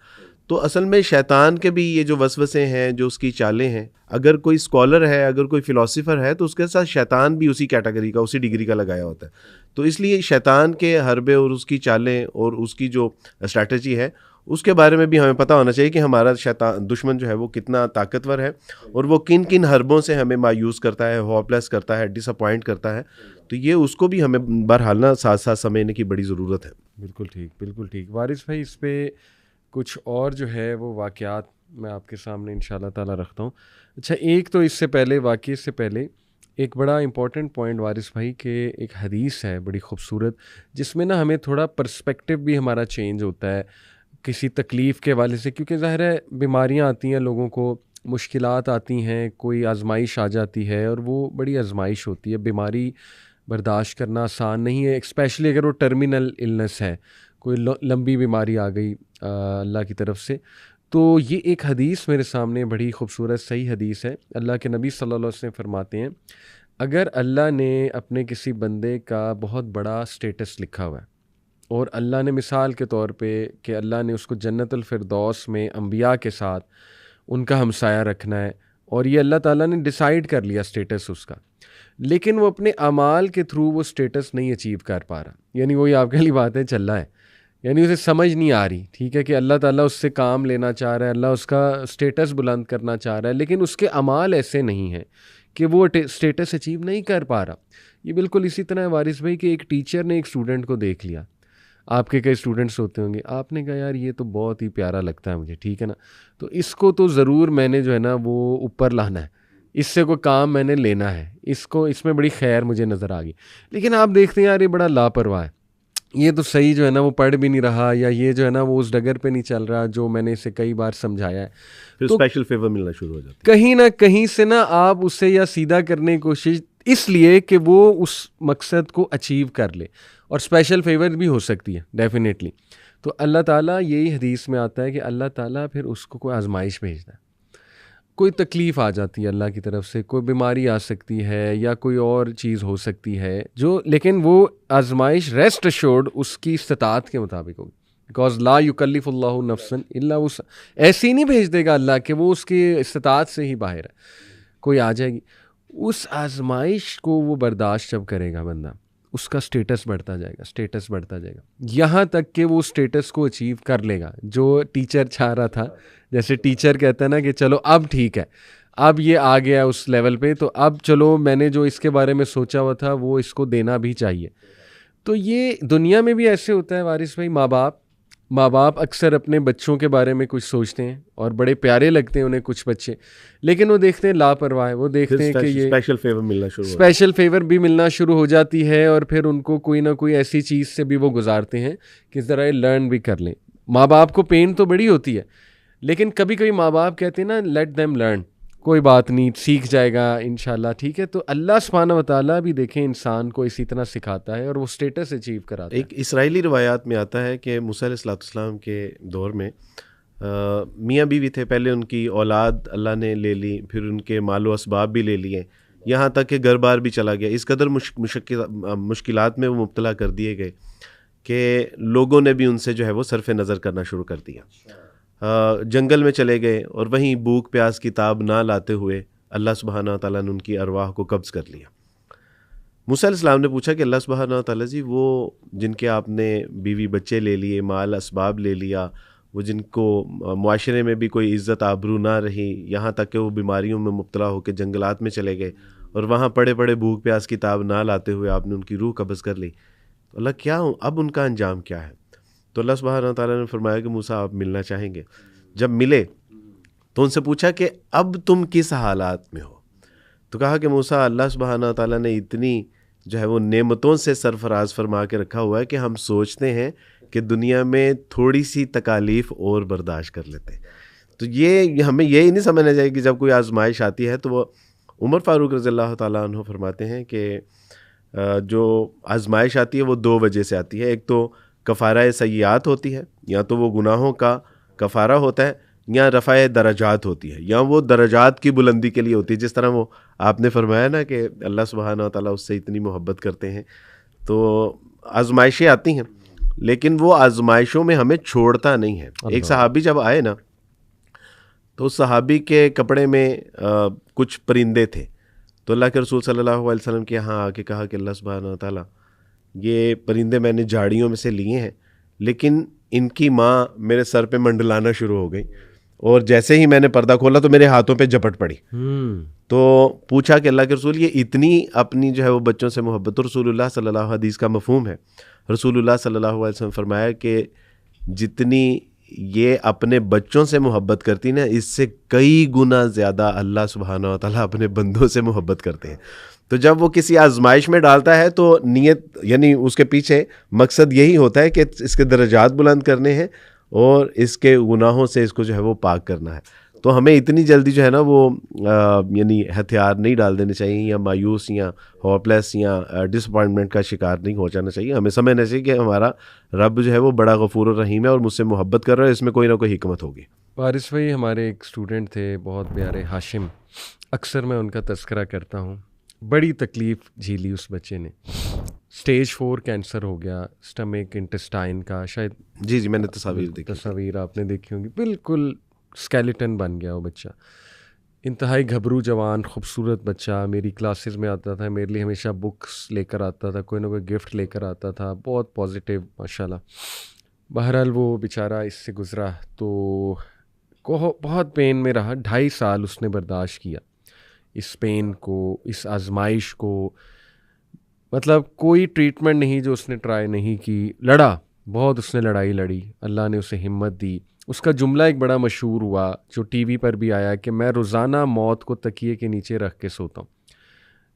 تو اصل میں شیطان کے بھی یہ جو وسوسے ہیں، جو اس کی چالیں ہیں، اگر کوئی اسکالر ہے، اگر کوئی فلاسفر ہے تو اس کے ساتھ شیطان بھی اسی کیٹیگری کا، اسی ڈگری کا لگایا ہوتا ہے. تو اس لیے شیطان کے حربے اور اس کی چالیں اور اس کی جو اسٹریٹجی ہے اس کے بارے میں بھی ہمیں پتہ ہونا چاہیے کہ ہمارا شیطان دشمن جو ہے وہ کتنا طاقتور ہے اور وہ کن کن حربوں سے ہمیں مایوس کرتا ہے، ہوپلیس کرتا ہے، ڈس اپوائنٹ کرتا ہے. تو یہ اس کو بھی ہمیں بہرحال نہ ساتھ ساتھ سمجھنے کی بڑی ضرورت ہے. بالکل ٹھیک، بالکل ٹھیک. وارث بھائی اس پہ کچھ اور جو ہے وہ واقعات میں آپ کے سامنے انشاءاللہ تعالیٰ رکھتا ہوں. اچھا، ایک تو اس سے پہلے، واقعے سے پہلے ایک بڑا امپورٹنٹ پوائنٹ وارث بھائی، کہ ایک حدیث ہے بڑی خوبصورت جس میں نا ہمیں تھوڑا پرسپیکٹیو بھی ہمارا چینج ہوتا ہے کسی تکلیف کے حوالے سے، کیونکہ ظاہر ہے بیماریاں آتی ہیں، لوگوں کو مشکلات آتی ہیں، کوئی آزمائش آ جاتی ہے اور وہ بڑی آزمائش ہوتی ہے. بیماری برداشت کرنا آسان نہیں ہے، اسپیشلی اگر وہ ٹرمینل النس ہے، کوئی لمبی بیماری آ گئی اللہ کی طرف سے. تو یہ ایک حدیث میرے سامنے بڑی خوبصورت صحیح حدیث ہے. اللہ کے نبی صلی اللہ علیہ وسلم فرماتے ہیں اگر اللہ نے اپنے کسی بندے کا بہت بڑا سٹیٹس لکھا ہوا ہے، اور اللہ نے مثال کے طور پہ کہ اللہ نے اس کو جنت الفردوس میں انبیاء کے ساتھ ان کا ہمسایہ رکھنا ہے، اور یہ اللہ تعالیٰ نے ڈیسائیڈ کر لیا سٹیٹس اس کا، لیکن وہ اپنے اعمال کے تھرو وہ سٹیٹس نہیں اچیو کر پا رہا، یعنی وہی آپ کے لیے بات ہے چل رہا ہے، یعنی اسے سمجھ نہیں آ رہی، ٹھیک ہے کہ اللہ تعالیٰ اس سے کام لینا چاہ رہا ہے، اللہ اس کا سٹیٹس بلند کرنا چاہ رہا ہے، لیکن اس کے اعمال ایسے نہیں ہیں کہ وہ سٹیٹس اچیو نہیں کر پا رہا. یہ بالکل اسی طرح ہے وارث بھائی کہ ایک ٹیچر نے ایک اسٹوڈنٹ کو دیکھ لیا، آپ کے کئی اسٹوڈنٹس ہوتے ہوں گے، آپ نے کہا یار یہ تو بہت ہی پیارا لگتا ہے مجھے، ٹھیک ہے نا، تو اس کو تو ضرور میں نے جو ہے نا وہ اوپر لانا ہے، اس سے کوئی کام میں نے لینا ہے، اس میں بڑی خیر مجھے نظر آ گئی. لیکن آپ دیکھتے ہیں یار یہ بڑا لاپرواہ ہے، یہ تو صحیح جو ہے نا وہ پڑھ بھی نہیں رہا، یا یہ جو ہے نا وہ اس ڈگر پہ نہیں چل رہا جو میں نے اسے کئی بار سمجھایا ہے، پھر اسپیشل فیور ملنا شروع ہو جاتا ہے. کہیں نہ کہیں سے نا آپ اسے یا سیدھا کرنے کی کوشش اس لیے کہ وہ اس مقصد کو اچیو کر لے، اور اسپیشل فیور بھی ہو سکتی ہے ڈیفینیٹلی. تو اللہ تعالیٰ یہی حدیث میں آتا ہے کہ اللہ تعالیٰ پھر اس کو کوئی آزمائش بھیجتا ہے، کوئی تکلیف آ جاتی ہے اللہ کی طرف سے، کوئی بیماری آ سکتی ہے یا کوئی اور چیز ہو سکتی ہے جو، لیکن وہ آزمائش ریسٹ ایشورڈ اس کی استطاعت کے مطابق ہوگی، بیکاز لا یکلف اللہ نفسا الا وسعها، ایسے ہی نہیں بھیج دے گا اللہ کہ وہ اس کی استطاعت سے ہی باہر ہے، کوئی آ جائے گی. اس آزمائش کو وہ برداشت جب کرے گا بندہ، اس کا اسٹیٹس بڑھتا جائے گا، اسٹیٹس بڑھتا جائے گا، یہاں تک کہ وہ اسٹیٹس کو اچیو کر لے گا جو ٹیچر چاہ رہا تھا. جیسے ٹیچر کہتا ہے نا کہ چلو اب ٹھیک ہے، اب یہ آ گیا اس لیول پہ، تو اب چلو میں نے جو اس کے بارے میں سوچا ہوا تھا وہ اس کو دینا بھی چاہیے. تو یہ دنیا میں بھی ایسے ہوتا ہے وارث بھائی. ماں باپ اکثر اپنے بچوں کے بارے میں کچھ سوچتے ہیں اور بڑے پیارے لگتے ہیں انہیں کچھ بچے، لیکن وہ دیکھتے ہیں لاپرواہ، وہ دیکھتے ہیں کہ یہ اسپیشل فیور بھی ملنا شروع ہو جاتی ہے، اور پھر ان کو کوئی نہ کوئی ایسی چیز سے بھی وہ گزارتے ہیں کہ ذرا لرن بھی کر لیں. ماں باپ کو پین تو بڑی ہوتی ہے، لیکن کبھی کبھی ماں باپ کہتے ہیں نا لیٹ دیم لرن، کوئی بات نہیں، سیکھ جائے گا انشاءاللہ، ٹھیک ہے. تو اللہ سبحانہ و تعالیٰ بھی دیکھیں انسان کو اسی طرح سکھاتا ہے اور وہ سٹیٹس اچیو کراتا ہے. ایک اسرائیلی روایات میں آتا ہے کہ موسیٰ علیہ السلام کے دور میں میاں بیوی تھے، پہلے ان کی اولاد اللہ نے لے لی، پھر ان کے مال و اسباب بھی لے لیے، یہاں تک کہ گھر بار بھی چلا گیا. اس قدر مشکلات میں وہ مبتلا کر دیے گئے کہ لوگوں نے بھی ان سے جو ہے وہ صرف نظر کرنا شروع کر دیا. جنگل میں چلے گئے اور وہیں بھوک پیاس کی تاب نہ لاتے ہوئے اللہ سبحانہ و تعالیٰ نے ان کی ارواح کو قبض کر لیا. موسیٰ علیہ السلام نے پوچھا کہ اللہ سبحانہ و تعالیٰ جی، وہ جن کے آپ نے بیوی بچے لے لیے، مال اسباب لے لیا، وہ جن کو معاشرے میں بھی کوئی عزت آبرو نہ رہی، یہاں تک کہ وہ بیماریوں میں مبتلا ہو کے جنگلات میں چلے گئے اور وہاں پڑے پڑے بھوک پیاس کی تاب نہ لاتے ہوئے آپ نے ان کی روح قبض کر لی، تو اللہ کیا اب ان کا انجام کیا ہے؟ تو اللہ سبحانہ و تعالیٰ نے فرمایا کہ موسیٰ آپ ملنا چاہیں گے. جب ملے تو ان سے پوچھا کہ اب تم کس حالات میں ہو؟ تو کہا کہ موسیٰ، اللہ سبحانہ و تعالیٰ نے اتنی جو ہے وہ نعمتوں سے سرفراز فرما کے رکھا ہوا ہے کہ ہم سوچتے ہیں کہ دنیا میں تھوڑی سی تکالیف اور برداشت کر لیتے ہیں. تو یہ ہمیں یہی نہیں سمجھنا چاہیے کہ جب کوئی آزمائش آتی ہے تو وہ عمر فاروق رضی اللہ تعالیٰ عنہ فرماتے ہیں کہ جو آزمائش آتی ہے وہ دو وجہ سے آتی ہے. ایک تو کفارہ سیئات ہوتی ہے، یا تو وہ گناہوں کا کفارہ ہوتا ہے، یا رفع درجات ہوتی ہے، یا وہ درجات کی بلندی کے لیے ہوتی ہے. جس طرح وہ آپ نے فرمایا نا کہ اللہ سبحانہ و تعالیٰ اس سے اتنی محبت کرتے ہیں. تو آزمائشیں آتی ہیں لیکن وہ آزمائشوں میں ہمیں چھوڑتا نہیں ہے. ایک صحابی جب آئے نا تو اس صحابی کے کپڑے میں کچھ پرندے تھے، تو اللہ کے رسول صلی اللہ علیہ وسلم کے یہاں آ کے کہا کہ اللہ سبحانہ و تعالیٰ، یہ پرندے میں نے جھاڑیوں میں سے لیے ہیں، لیکن ان کی ماں میرے سر پہ منڈلانا شروع ہو گئی، اور جیسے ہی میں نے پردہ کھولا تو میرے ہاتھوں پہ جھپٹ پڑی. تو پوچھا کہ اللہ کے رسول، یہ اتنی اپنی جو ہے وہ بچوں سے محبت؟ تو رسول اللہ صلی اللہ علیہ وسلم، حدیث کا مفہوم ہے، رسول اللہ صلی اللہ علیہ وسلم فرمایا کہ جتنی یہ اپنے بچوں سے محبت کرتی نا، اس سے کئی گنا زیادہ اللہ سبحانہ و تعالیٰ اپنے بندوں سے محبت کرتے ہیں. تو جب وہ کسی آزمائش میں ڈالتا ہے تو نیت، یعنی اس کے پیچھے مقصد یہی ہوتا ہے کہ اس کے درجات بلند کرنے ہیں اور اس کے گناہوں سے اس کو جو ہے وہ پاک کرنا ہے. تو ہمیں اتنی جلدی جو ہے نا وہ یعنی ہتھیار نہیں ڈال دینے چاہیے، یا مایوس یا ہوپ لیس یا ڈس اپوائنٹمنٹ کا شکار نہیں ہو جانا چاہیے. ہمیں سمجھنا چاہیے کہ ہمارا رب جو ہے وہ بڑا غفور الرحیم ہے اور مجھ سے محبت کر رہا ہے، اس میں کوئی نہ کوئی حکمت ہوگی. وارث بھائی، ہمارے ایک اسٹوڈنٹ تھے بہت پیارے، ہاشم، اکثر میں ان کا تذکرہ کرتا ہوں. بڑی تکلیف جھیلی اس بچے نے، اسٹیج 4 کینسر ہو گیا، اسٹمک انٹسٹائن کا، شاید جی میں نے تصاویر آپ نے دیکھی ہوں گی، بالکل اسکیلیٹن بن گیا وہ بچہ. انتہائی گھبرو جوان، خوبصورت بچہ، میری کلاسز میں آتا تھا، میرے لیے ہمیشہ بکس لے کر آتا تھا، کوئی نہ کوئی گفٹ لے کر آتا تھا، بہت پازیٹیو ماشاءاللہ. بہرحال وہ بیچارہ اس سے گزرا تو بہت پین میں رہا. 2.5 سال اس نے برداشت کیا اس پین کو، اس آزمائش کو، مطلب کوئی ٹریٹمنٹ نہیں جو اس نے ٹرائی نہیں کی. لڑا بہت، اس نے لڑائی لڑی، اللہ نے اسے ہمت دی. اس کا جملہ ایک بڑا مشہور ہوا جو ٹی وی پر بھی آیا کہ میں روزانہ موت کو تکیے کے نیچے رکھ کے سوتا ہوں.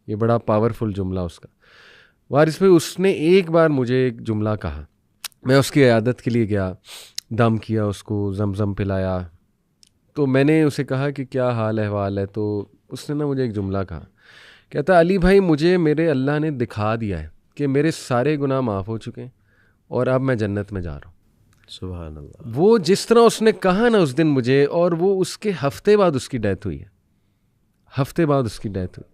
یہ بڑا پاورفل جملہ اس کا. وارث بھائی، اس نے ایک بار مجھے ایک جملہ کہا، میں اس کی عیادت کے لیے گیا، دم کیا، اس کو زمزم پلایا، تو میں نے اسے کہا کہ کیا حال احوال ہے؟ تو اس نے مجھے ایک جملہ کہا، کہتا علی بھائی، مجھے میرے اللہ نے دکھا دیا ہے کہ میرے سارے گناہ معاف ہو چکے ہیں اور اب میں جنت میں جا رہا ہوں. سبحان اللہ. وہ جس طرح اس نے کہا نا اس دن مجھے، اور وہ اس کے ہفتے بعد اس کی ڈیتھ ہوئی ہے، ہفتے بعد اس کی ڈیتھ ہوئی.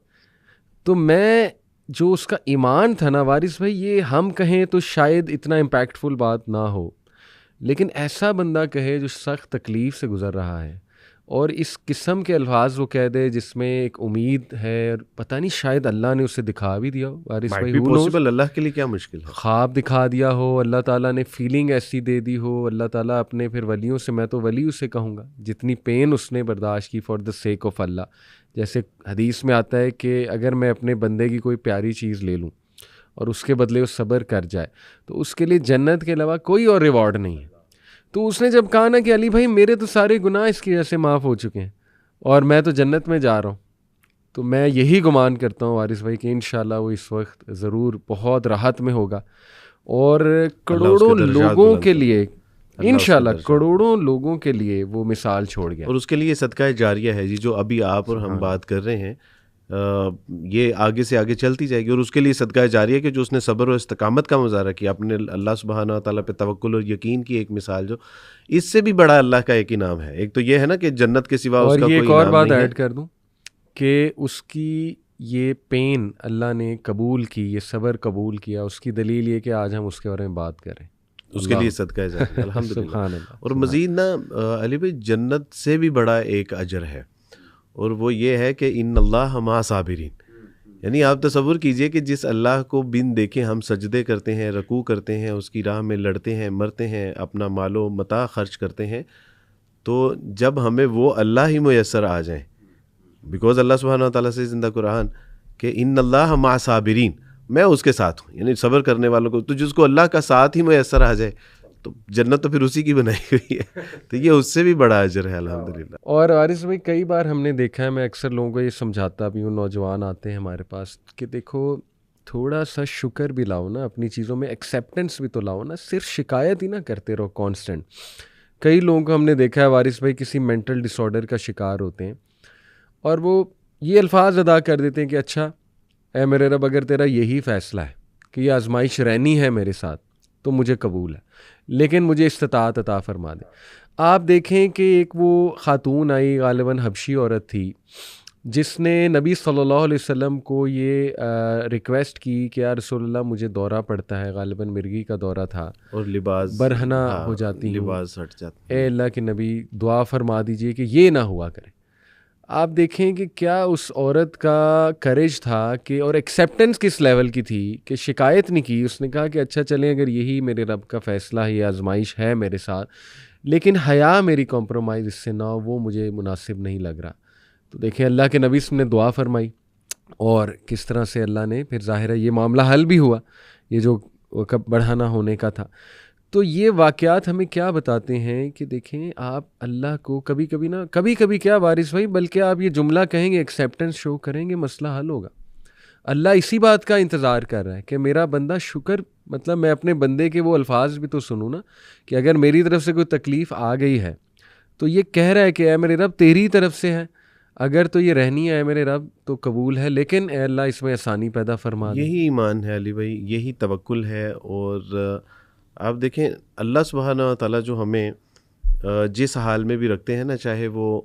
تو میں جو اس کا ایمان تھا نا وارث بھائی، یہ ہم کہیں تو شاید اتنا امپیکٹفل بات نہ ہو، لیکن ایسا بندہ کہے جو سخت تکلیف سے گزر رہا ہے، اور اس قسم کے الفاظ وہ کہہ دے جس میں ایک امید ہے، اور پتہ نہیں شاید اللہ نے اسے دکھا بھی دیا ہو، وارث بھائی، who knows؟ اللہ کے لیے کیا مشکل ہے، خواب دکھا دیا ہو، اللہ تعالیٰ نے فیلنگ ایسی دے دی ہو، اللہ تعالیٰ اپنے پھر ولیوں سے، میں تو ولی اسے کہوں گا، جتنی پین اس نے برداشت کی فار دا سیک آف اللہ. جیسے حدیث میں آتا ہے کہ اگر میں اپنے بندے کی کوئی پیاری چیز لے لوں اور اس کے بدلے وہ صبر کر جائے تو اس کے لیے جنت کے علاوہ کوئی اور ریوارڈ نہیں ہے. تو اس نے جب کہا نا کہ علی بھائی میرے تو سارے گناہ اس کی وجہ سے معاف ہو چکے ہیں اور میں تو جنت میں جا رہا ہوں، تو میں یہی گمان کرتا ہوں وارث بھائی کہ انشاءاللہ وہ اس وقت ضرور بہت راحت میں ہوگا، اور کروڑوں لوگوں کے لیے انشاءاللہ کروڑوں لوگوں کے لیے وہ مثال چھوڑ گیا. اور اس کے لیے صدقہ جاریہ ہے جی، جو ابھی آپ اور ہم بات کر رہے ہیں یہ آگے سے آگے چلتی جائے گی. اور اس کے لیے صدقہ جاریہ کہ جو اس نے صبر و استقامت کا مظاہرہ کیا، اپنے اللہ سبحانہ و تعالیٰ پہ توکل اور یقین کی ایک مثال، جو اس سے بھی بڑا اللہ کا ایک انعام ہے. ایک تو یہ ہے نا کہ جنت کے سوا اس کا کوئی انعام نہیں ہے. اور یہ ایک اور بات ایڈ کر دوں کہ اس کی یہ پین اللہ نے قبول کی، یہ صبر قبول کیا، اس کی دلیل یہ کہ آج ہم اس کے بارے میں بات کریں، اس کے لیے صدقہ جاریہ الحمدللہ. سبحان اللہ. اور مزید نا علی بھائی جنت سے بھی بڑا ایک اجر ہے، اور وہ یہ ہے کہ ان اللہ مع صابرین. یعنی آپ تصور کیجئے کہ جس اللہ کو بن دیکھے ہم سجدے کرتے ہیں، رکوع کرتے ہیں، اس کی راہ میں لڑتے ہیں، مرتے ہیں، اپنا مال و متاع خرچ کرتے ہیں، تو جب ہمیں وہ اللہ ہی میسر آ جائیں، بیکاز اللہ سبحانہ و تعالیٰ سے زندہ قرآن کہ ان اللہ مع صابرین، میں اس کے ساتھ ہوں، یعنی صبر کرنے والوں کو، تو جس کو اللہ کا ساتھ ہی میسر آ جائے تو جنت تو پھر اسی کی بنائی ہوئی ہے، تو یہ اس سے بھی بڑا اجر ہے الحمدللہ. اور وارث بھائی کئی بار ہم نے دیکھا ہے، میں اکثر لوگوں کو یہ سمجھاتا بھی ہوں، نوجوان آتے ہیں ہمارے پاس کہ دیکھو تھوڑا سا شکر بھی لاؤ نا اپنی چیزوں میں، ایکسیپٹنس بھی تو لاؤ نا، صرف شکایت ہی نہ کرتے رہو کانسٹنٹ. کئی لوگوں کو ہم نے دیکھا ہے وارث بھائی کسی مینٹل ڈس آرڈر کا شکار ہوتے ہیں اور وہ یہ الفاظ ادا کر دیتے ہیں کہ اچھا اے میرے رب اگر تیرا یہی فیصلہ ہے کہ یہ آزمائش رہنی ہے میرے ساتھ تو مجھے قبول ہے، لیکن مجھے استطاعت عطا فرما دے. آپ دیکھیں کہ ایک وہ خاتون آئی، غالباً حبشی عورت تھی، جس نے نبی صلی اللہ علیہ وسلم کو یہ ریکویسٹ کی کہ یا رسول اللہ مجھے دورہ پڑتا ہے، غالباً مرگی کا دورہ تھا اور لباس برہنہ ہو جاتی ہوں، لباس ہٹ جاتا، اے اللہ کے نبی دعا فرما دیجئے کہ یہ نہ ہوا کرے. آپ دیکھیں کہ کیا اس عورت کا کریج تھا کہ، اور ایکسیپٹنس کس لیول کی تھی کہ شکایت نہیں کی. اس نے کہا کہ اچھا چلیں اگر یہی میرے رب کا فیصلہ ہے، یہ آزمائش ہے میرے ساتھ، لیکن حیا میری کمپرومائز اس سے نہ ہو، وہ مجھے مناسب نہیں لگ رہا. تو دیکھیں اللہ کے نبی نے دعا فرمائی اور کس طرح سے اللہ نے پھر ظاہر ہے یہ معاملہ حل بھی ہوا، یہ جو بڑھانا ہونے کا تھا. تو یہ واقعات ہمیں کیا بتاتے ہیں کہ دیکھیں آپ اللہ کو کبھی کبھی کیا وارث بھائی، بلکہ آپ یہ جملہ کہیں گے، ایکسیپٹنس شو کریں گے، مسئلہ حل ہوگا. اللہ اسی بات کا انتظار کر رہا ہے کہ میرا بندہ شکر، مطلب میں اپنے بندے کے وہ الفاظ بھی تو سنوں نا کہ اگر میری طرف سے کوئی تکلیف آ گئی ہے تو یہ کہہ رہا ہے کہ اے میرے رب تیری طرف سے ہے، اگر تو یہ رہنی ہے میرے رب تو قبول ہے، لیکن اے اللہ اس میں آسانی پیدا فرما دے. یہی ایمان ہے علی بھائی، یہی توکل ہے. اور آپ دیکھیں اللہ سبحانہ و تعالیٰ جو ہمیں جس حال میں بھی رکھتے ہیں نا، چاہے وہ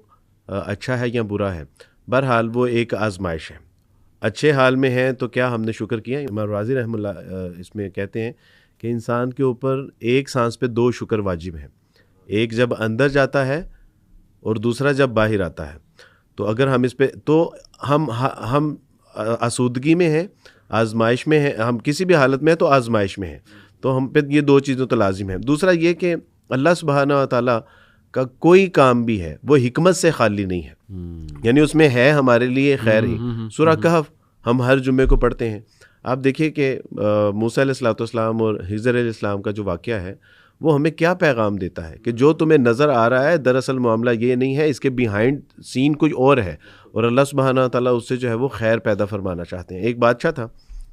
اچھا ہے یا برا ہے، بہرحال وہ ایک آزمائش ہے. اچھے حال میں ہیں تو کیا ہم نے شکر کیا؟ امام راضی رحمہ اللہ اس میں کہتے ہیں کہ انسان کے اوپر ایک سانس پہ 2 شکر واجب ہیں، ایک جب اندر جاتا ہے اور دوسرا جب باہر آتا ہے. تو اگر ہم اس پہ، تو ہم آسودگی میں ہیں، آزمائش میں ہیں، ہم کسی بھی حالت میں ہیں تو آزمائش میں ہیں، تو ہم پہ یہ 2 چیزوں تو لازم ہیں. دوسرا یہ کہ اللہ سبحانہ و تعالیٰ کا کوئی کام بھی ہے وہ حکمت سے خالی نہیں ہے، یعنی اس میں ہے ہمارے لیے خیر ہی. سورہ کہف ہم ہر جمعے کو پڑھتے ہیں. آپ دیکھیے کہ موسیٰ علیہ السلام اور خضر علیہ السلام کا جو واقعہ ہے وہ ہمیں کیا پیغام دیتا ہے کہ جو تمہیں نظر آ رہا ہے دراصل معاملہ یہ نہیں ہے، اس کے بیہائنڈ سین کچھ اور ہے، اور اللہ سبحانہ و تعالیٰ اس سے جو ہے وہ خیر پیدا فرمانا چاہتے ہیں. ایک بادشاہ تھا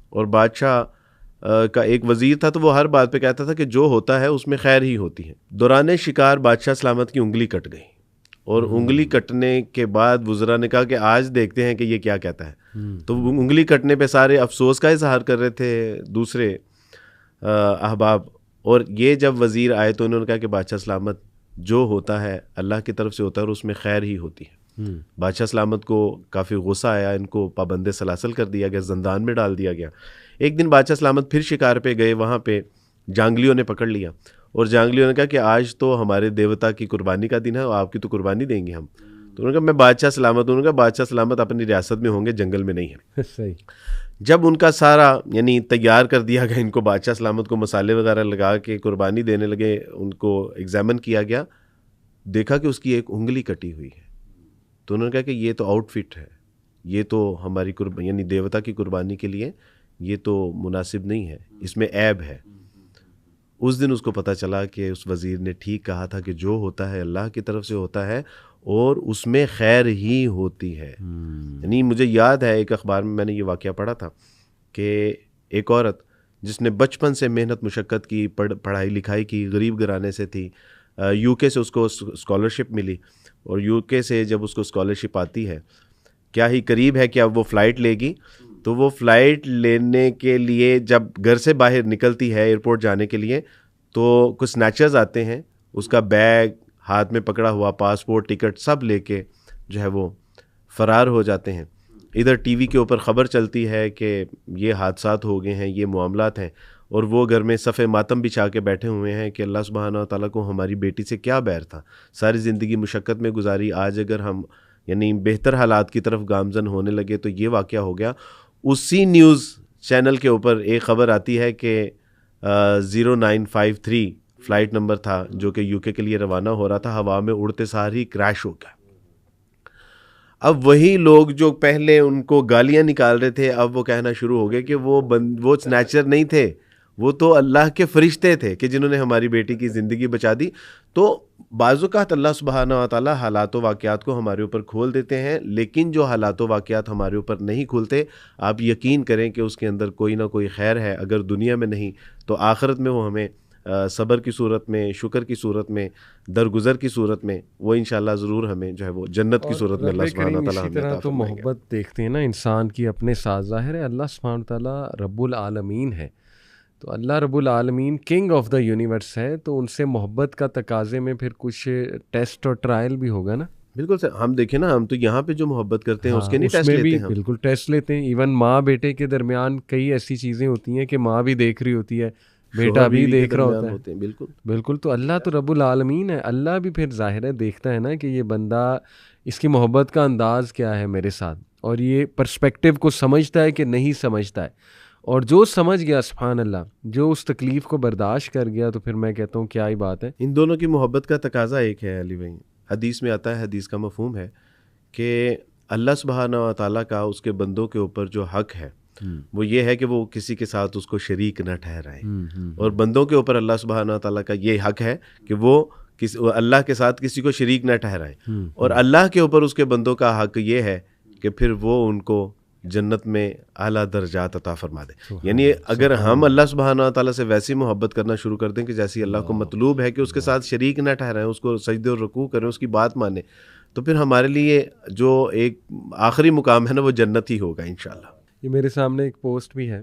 اور بادشاہ کا ایک وزیر تھا، تو وہ ہر بات پہ کہتا تھا کہ جو ہوتا ہے اس میں خیر ہی ہوتی ہے. دوران شکار بادشاہ سلامت کی انگلی کٹ گئی، اور انگلی کٹنے کے بعد وزراء نے کہا کہ آج دیکھتے ہیں کہ یہ کیا کہتا ہے. تو انگلی کٹنے پہ سارے افسوس کا اظہار کر رہے تھے دوسرے احباب، اور یہ جب وزیر آئے تو انہوں نے کہا کہ بادشاہ سلامت جو ہوتا ہے اللہ کی طرف سے ہوتا ہے اور اس میں خیر ہی ہوتی ہے. بادشاہ سلامت کو کافی غصہ آیا، ان کو پابند سلاسل کر دیا گیا، زندان میں ڈال دیا گیا. ایک دن بادشاہ سلامت پھر شکار پہ گئے، وہاں پہ جانگلیوں نے پکڑ لیا، اور جانگلیوں نے کہا کہ آج تو ہمارے دیوتا کی قربانی کا دن ہے، آپ کی تو قربانی دیں گے ہم. تو انہوں نے کہا میں بادشاہ سلامت ہوں. انہوں نے کہا بادشاہ سلامت اپنی ریاست میں ہوں گے, جنگل میں نہیں ہیں. صحیح. جب ان کا سارا یعنی تیار کر دیا گیا, ان کو بادشاہ سلامت کو مسالے وغیرہ لگا کے قربانی دینے لگے, ان کو ایگزامن کیا گیا, دیکھا کہ اس کی ایک انگلی کٹی ہوئی ہے. تو انہوں نے کہا کہ یہ تو آؤٹ فٹ ہے, یہ تو ہماری یعنی دیوتا کی قربانی کے لیے یہ تو مناسب نہیں ہے, اس میں عیب ہے. اس دن اس کو پتہ چلا کہ اس وزیر نے ٹھیک کہا تھا کہ جو ہوتا ہے اللہ کی طرف سے ہوتا ہے اور اس میں خیر ہی ہوتی ہے. یعنی مجھے یاد ہے ایک اخبار میں نے یہ واقعہ پڑھا تھا کہ ایک عورت جس نے بچپن سے محنت مشقت کی, پڑھائی لکھائی کی, غریب گھرانے سے تھی, یو کے سے اس کو اسکالرشپ ملی, اور یو کے سے جب اس کو اسکالرشپ آتی ہے, کیا ہی قریب ہے کہ اب وہ فلائٹ لے گی, تو وہ فلائٹ لینے کے لیے جب گھر سے باہر نکلتی ہے ایئرپورٹ جانے کے لیے, تو کچھ سنیچرز آتے ہیں, اس کا بیگ ہاتھ میں پکڑا ہوا, پاسپورٹ, ٹکٹ سب لے کے جو ہے وہ فرار ہو جاتے ہیں. ادھر ٹی وی کے اوپر خبر چلتی ہے کہ یہ حادثات ہو گئے ہیں, یہ معاملات ہیں, اور وہ گھر میں صف ماتم بچھا کے بیٹھے ہوئے ہیں کہ اللہ سبحانہ و تعالیٰ کو ہماری بیٹی سے کیا بیر تھا, ساری زندگی مشقت میں گزاری, آج اگر ہم یعنی بہتر حالات کی طرف گامزن ہونے لگے تو یہ واقعہ ہو گیا. اسی نیوز چینل کے اوپر ایک خبر آتی ہے کہ 0953 فلائٹ نمبر تھا جو کہ یو کے لیے روانہ ہو رہا تھا, ہوا میں اڑتے سار ہی کریش ہو گیا. اب وہی لوگ جو پہلے ان کو گالیاں نکال رہے تھے, اب وہ کہنا شروع ہو گئے کہ وہ سنیچر نہیں تھے, وہ تو اللہ کے فرشتے تھے کہ جنہوں نے ہماری بیٹی کی زندگی بچا دی. تو بعض اوقات اللہ سبحانہ و تعالیٰ حالات و واقعات کو ہمارے اوپر کھول دیتے ہیں, لیکن جو حالات و واقعات ہمارے اوپر نہیں کھولتے, آپ یقین کریں کہ اس کے اندر کوئی نہ کوئی خیر ہے. اگر دنیا میں نہیں تو آخرت میں وہ ہمیں صبر کی صورت میں, شکر کی صورت میں, درگزر کی صورت میں, وہ انشاءاللہ ضرور ہمیں جو ہے وہ جنت کی صورت میں اللہ سبحانہ و تعالیٰ ہمیں عطا فرمائیں گے. تو محبت دیکھتے ہیں نا انسان کی اپنے ساتھ, ظاہر ہے اللہ سبحانہ و تعالیٰ رب العالمین ہے, تو اللہ رب العالمین کنگ آف دا یونیورس ہے, تو ان سے محبت کا تقاضے میں پھر کچھ ٹیسٹ اور ٹرائل بھی ہوگا نا. بالکل سر, ہم دیکھیں نا, ہم تو یہاں پہ جو محبت کرتے ہیں اس کے نہیں ٹیسٹ لیتے ہیں, بالکل ٹیسٹ لیتے ہیں. ایون ماں بیٹے کے درمیان کئی ایسی چیزیں ہوتی ہیں کہ ماں بھی دیکھ رہی ہوتی ہے, بیٹا بھی دیکھ رہا ہوتا ہے. بالکل بالکل. تو اللہ تو رب العالمین ہے, اللہ بھی پھر ظاہر ہے دیکھتا ہے نا کہ یہ بندہ, اس کی محبت کا انداز کیا ہے میرے ساتھ, اور یہ پرسپیکٹیو کو سمجھتا ہے کہ نہیں سمجھتا ہے. اور جو سمجھ گیا سبحان اللہ, جو اس تکلیف کو برداشت کر گیا, تو پھر میں کہتا ہوں کیا ہی بات ہے. ان دونوں کی محبت کا تقاضا ایک ہے علی بھائی. حدیث میں آتا ہے, حدیث کا مفہوم ہے کہ اللہ سبحانہ و تعالیٰ کا اس کے بندوں کے اوپر جو حق ہے وہ یہ ہے کہ وہ کسی کے ساتھ اس کو شریک نہ ٹھہرائیں, اور بندوں کے اوپر اللہ سبحانہ و تعالیٰ کا یہ حق ہے کہ وہ اللہ کے ساتھ کسی کو شریک نہ ٹھہرائیں, اور اللہ کے اوپر اس کے بندوں کا حق یہ ہے کہ پھر وہ ان کو جنت میں اعلیٰ درجات عطا فرما دے. یعنی اگر ہم اللہ سبحانہ و تعالیٰ سے ویسی محبت کرنا شروع کر دیں کہ جیسی اللہ کو مطلوب ہے کہ اس کے ساتھ شریک نہ ٹھہرائیں, اس کو سجدے اور رکوع کریں, اس کی بات مانیں, تو پھر ہمارے لیے جو ایک آخری مقام ہے نا وہ جنت ہی ہوگا انشاءاللہ. یہ میرے سامنے ایک پوسٹ بھی ہے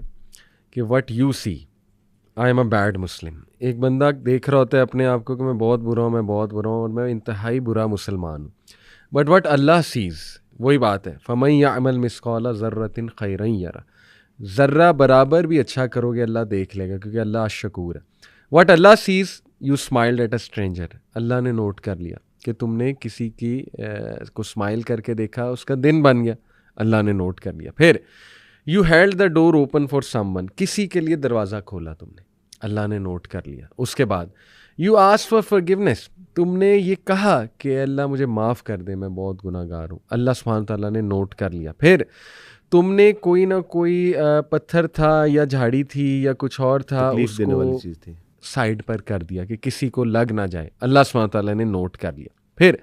کہ what you see I am a bad Muslim. ایک بندہ دیکھ رہا ہوتا ہے اپنے آپ کو کہ میں بہت برا ہوں, میں بہت برا ہوں, اور میں انتہائی برا مسلمان ہوں. بٹ وٹ اللہ سیز, وہی بات ہے, فَمَن يَعْمَلْ مِثْقَالَ ذَرَّةٍ خَيْرًا يَرَهُ, ذرہ برابر بھی اچھا کرو گے اللہ دیکھ لے گا, کیونکہ اللہ شکور ہے. What Allah says you smiled at a stranger, اللہ نے نوٹ کر لیا کہ تم نے کسی کی کو اسمائل کر کے دیکھا, اس کا دن بن گیا, اللہ نے نوٹ کر لیا. پھر you held the door open for some one, کسی کے لیے دروازہ کھولا تم نے, اللہ نے نوٹ کر لیا. اس کے بعد یو آسک فار فارگیونیس, تم نے یہ کہا کہ اللہ مجھے معاف کر دے, میں بہت گناہ گار ہوں, اللہ سبحانہ تعالیٰ نے نوٹ کر لیا. پھر تم نے کوئی نہ کوئی پتھر تھا یا جھاڑی تھی یا کچھ اور تھا, اس کو سائڈ پر کر دیا کہ کسی کو لگ نہ جائے, اللہ سبحانہ تعالیٰ نے نوٹ کر لیا. پھر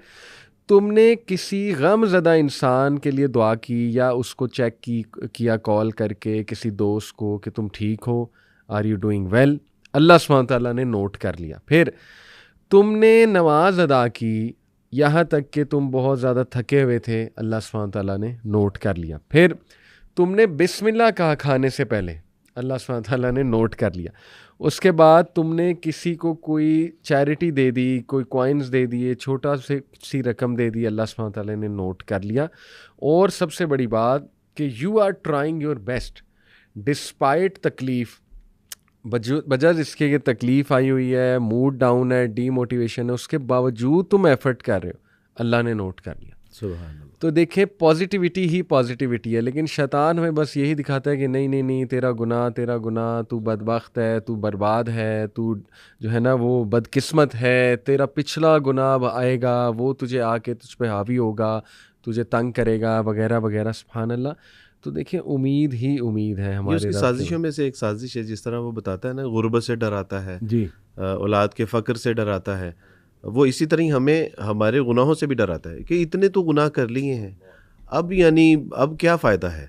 تم نے کسی غم زدہ انسان کے لیے دعا کی یا اس کو چیک کیا کال کر کے کسی دوست کو کہ تم ٹھیک ہو, آر یو ڈوئنگ ویل, اللہ سبحانہ تعالیٰ نے نوٹ کر لیا. پھر تم نے نماز ادا کی یہاں تک کہ تم بہت زیادہ تھکے ہوئے تھے, اللہ سبحانہ تعالیٰ نے نوٹ کر لیا. پھر تم نے بسم اللہ کہا کھانے سے پہلے, اللہ سبحانہ تعالیٰ نے نوٹ کر لیا. اس کے بعد تم نے کسی کو کوئی چیریٹی دے دی, کوئی کوائنز دے دیے, چھوٹا سی رقم دے دی, اللہ سبحانہ تعالیٰ نے نوٹ کر لیا. اور سب سے بڑی بات کہ you are trying your best despite تکلیف, بجائے اس کے یہ تکلیف آئی ہوئی ہے, موڈ ڈاؤن ہے, ڈی موٹیویشن ہے, اس کے باوجود تم ایفرٹ کر رہے ہو, اللہ نے نوٹ کر لیا. تو دیکھیں پازیٹیوٹی ہی پازیٹیوٹی ہے، لیکن شیطان ہمیں بس یہی دکھاتا ہے کہ نہیں نہیں نہیں، تیرا گناہ، تو بدبخت ہے، تو برباد ہے، تو جو ہے نا وہ بدقسمت ہے، تیرا پچھلا گناہ آئے گا، وہ تجھے آ کے تجھ پہ حاوی ہوگا، تجھے تنگ کرے گا وغیرہ وغیرہ. سبحان اللہ. تو دیکھیں امید ہی امید ہے یہ ہمارے اس کی رب سازشوں میں سے ایک سازش ہے، جس طرح وہ بتاتا ہے نا غربت سے ڈراتا ہے، جی اولاد کے فقر سے ڈراتا ہے، وہ اسی طرح ہمیں ہمارے گناہوں سے بھی ڈراتا ہے کہ اتنے تو گناہ کر لیے ہیں، اب اب کیا فائدہ ہے،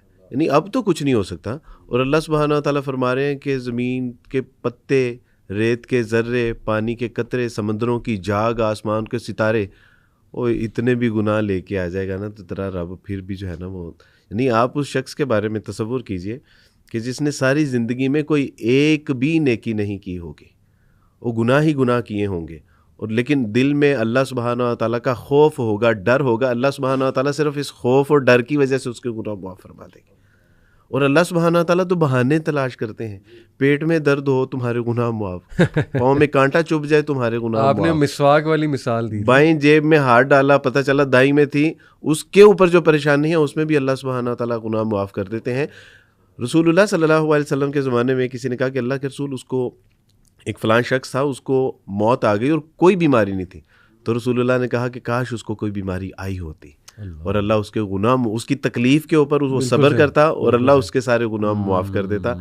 اب تو کچھ نہیں ہو سکتا. اور اللہ سبحانہ و تعالیٰ فرما رہے ہیں کہ زمین کے پتے، ریت کے ذرے، پانی کے قطرے، سمندروں کی جاگ، آسمان کے ستارے، وہ اتنے بھی گناہ لے کے آ جائے گا نا تو تیرا رب پھر بھی جو ہے نا وہ، آپ اس شخص کے بارے میں تصور کیجئے کہ جس نے ساری زندگی میں کوئی ایک بھی نیکی نہیں کی ہوگی، وہ گناہ ہی گناہ کیے ہوں گے، اور لیکن دل میں اللہ سبحانہ و تعالیٰ کا خوف ہوگا، ڈر ہوگا. اللہ سبحانہ و تعالیٰ صرف اس خوف اور ڈر کی وجہ سے اس کے گناہ معاف فرما دیں گے. اور اللہ سبحانہ و تعالیٰ تو بہانے تلاش کرتے ہیں، پیٹ میں درد ہو تمہارے گناہ معاف، پاؤں میں کانٹا چبھ جائے تمہارے گناہ معاف. آپ نے مسواک والی مثال دی، بائیں جیب میں ہاتھ ڈالا، پتہ چلا دائیں میں تھی، اس کے اوپر جو پریشانی ہے اس میں بھی اللہ سبحانہ و تعالیٰ گناہ معاف کر دیتے ہیں. رسول اللہ صلی اللہ علیہ وسلم کے زمانے میں کسی نے کہا کہ اللہ کے رسول، اس کو ایک فلاں شخص تھا، اس کو موت آ گئی اور کوئی بیماری نہیں تھی. تو رسول اللہ نے کہا کہ کاش اس کو کوئی بیماری آئی ہوتی اور اللہ اس کے گناہ، اس کی تکلیف کے اوپر وہ صبر کرتا اور اللہ اس کے سارے گناہ معاف کر دیتا.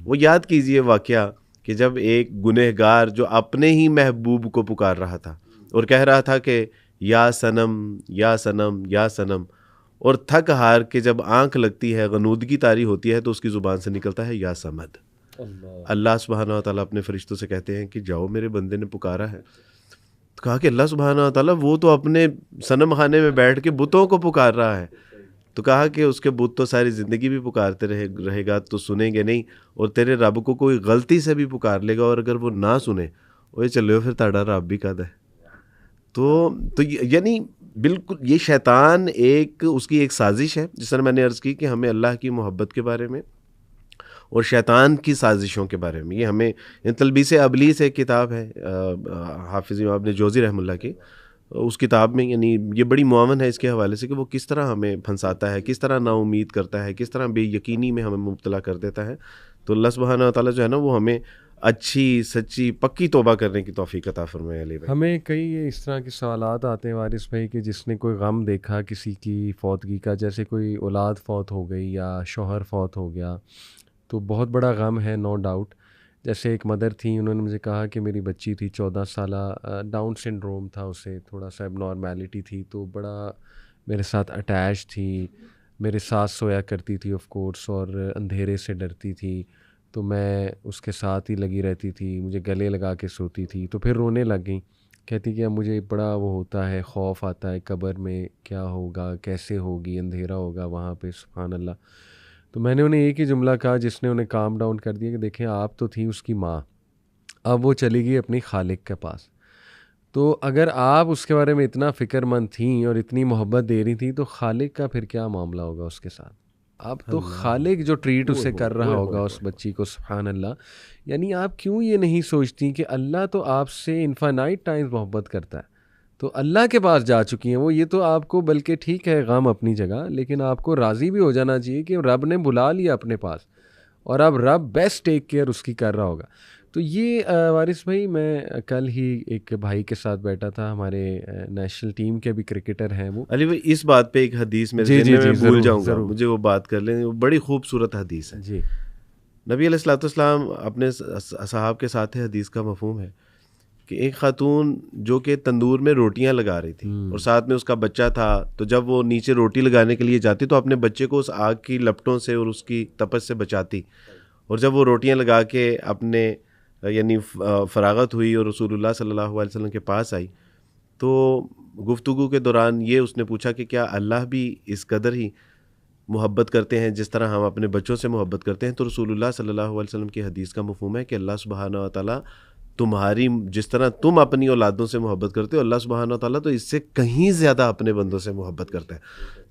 وہ یاد کیجئے واقعہ کہ جب ایک گنہگار جو اپنے ہی محبوب کو پکار رہا تھا اور کہہ رہا تھا کہ یا سنم یا سنم یا سنم، اور تھک ہار کے جب آنکھ لگتی ہے، غنودگی طاری ہوتی ہے، تو اس کی زبان سے نکلتا ہے یا سمد. اللہ سبحانہ و تعالیٰ اپنے فرشتوں سے کہتے ہیں کہ جاؤ، میرے بندے نے پکارا ہے. تو کہا کہ اللہ سبحانہ و تعالیٰ وہ تو اپنے صنم خانے میں بیٹھ کے بتوں کو پکار رہا ہے. تو کہا کہ اس کے بت تو ساری زندگی بھی پکارتے رہے گا تو سنیں گے نہیں، اور تیرے رب کو کوئی غلطی سے بھی پکار لے گا اور اگر وہ نہ سنے، وہ چلو پھر تاڑا رب بھی کد ہے. تو یعنی بالکل یہ شیطان اس کی ایک سازش ہے، جس طرح میں نے عرض کی کہ ہمیں اللہ کی محبت کے بارے میں اور شیطان کی سازشوں کے بارے میں، یہ ہمیں تلبیس ابلیس ایک کتاب ہے حافظ امام ابن جوزی رحمہ اللہ کی، اس کتاب میں یعنی یہ بڑی معاون ہے اس کے حوالے سے کہ وہ کس طرح ہمیں پھنساتا ہے، کس طرح نا امید کرتا ہے، کس طرح بے یقینی میں ہمیں مبتلا کر دیتا ہے. تو اللہ سبحانہ و تعالیٰ جو ہے نا وہ ہمیں اچھی سچی پکی توبہ کرنے کی توفیق عطا فرمائے. علی بھائی، ہمیں کئی اس طرح کے سوالات آتے ہیں وارث بھائی کہ جس نے کوئی غم دیکھا کسی کی فوتگی کا، جیسے کوئی اولاد فوت ہو گئی یا شوہر فوت ہو گیا، تو بہت بڑا غم ہے، نو ڈاؤٹ. جیسے ایک مدر تھیں، انہوں نے مجھے کہا کہ میری بچی تھی 14 سالہ، ڈاؤن سنڈروم تھا، اسے تھوڑا سا اب نارمیلٹی تھی، تو بڑا میرے ساتھ اٹیچ تھی، میرے ساتھ سویا کرتی تھی آف کورس، اور اندھیرے سے ڈرتی تھی، تو میں اس کے ساتھ ہی لگی رہتی تھی، مجھے گلے لگا کے سوتی تھی. تو پھر رونے لگ گئیں، کہتی کہ اب مجھے بڑا وہ ہوتا ہے، خوف آتا ہے قبر میں کیا ہوگا، کیسے ہوگی، اندھیرا ہوگا وہاں پہ. سبحان اللہ. تو میں نے انہیں ایک ہی جملہ کہا جس نے انہیں کام ڈاؤن کر دیا کہ دیکھیں آپ تو تھیں اس کی ماں، اب وہ چلی گئی اپنی خالق کے پاس. تو اگر آپ اس کے بارے میں اتنا فکر مند تھیں اور اتنی محبت دے رہی تھیں تو خالق کا پھر کیا معاملہ ہوگا اس کے ساتھ. اب تو خالق جو ٹریٹ اسے کر رہا ہوگا اس بچی کو. سبحان اللہ. یعنی آپ کیوں یہ نہیں سوچتی کہ اللہ تو آپ سے انفینائٹ ٹائمز محبت کرتا ہے، تو اللہ کے پاس جا چکی ہیں وہ. یہ تو آپ کو بلکہ ٹھیک ہے غم اپنی جگہ، لیکن آپ کو راضی بھی ہو جانا چاہیے کہ رب نے بلا لیا اپنے پاس اور اب رب بیسٹ ٹیک کیئر اس کی کر رہا ہوگا. تو یہ وارث بھائی، میں کل ہی ایک بھائی کے ساتھ بیٹھا تھا، ہمارے نیشنل ٹیم کے بھی کرکٹر ہیں وہ. علی بھائی اس بات پہ ایک حدیث میں بھول جاؤں گا، مجھے وہ بات کر لیں، وہ بڑی خوبصورت حدیث ہے. جی. نبی علیہ الصلوۃ والسلام اپنے اصحاب کے ساتھ حدیث کا مفہوم ہے کہ ایک خاتون جو کہ تندور میں روٹیاں لگا رہی تھی اور ساتھ میں اس کا بچہ تھا، تو جب وہ نیچے روٹی لگانے کے لیے جاتی تو اپنے بچے کو اس آگ کی لپٹوں سے اور اس کی تپش سے بچاتی، اور جب وہ روٹیاں لگا کے اپنے یعنی فراغت ہوئی اور رسول اللہ صلی اللہ علیہ وسلم کے پاس آئی تو گفتگو کے دوران یہ اس نے پوچھا کہ کیا اللہ بھی اس قدر ہی محبت کرتے ہیں جس طرح ہم اپنے بچوں سے محبت کرتے ہیں؟ تو رسول اللہ صلی اللہ علیہ وسلم کی حدیث کا مفہوم ہے کہ اللہ سبحانہ و تعالیٰ تمہاری جس طرح تم اپنی اولادوں سے محبت کرتے ہو، اللہ سبحانہ و تعالیٰ تو اس سے کہیں زیادہ اپنے بندوں سے محبت کرتا ہے.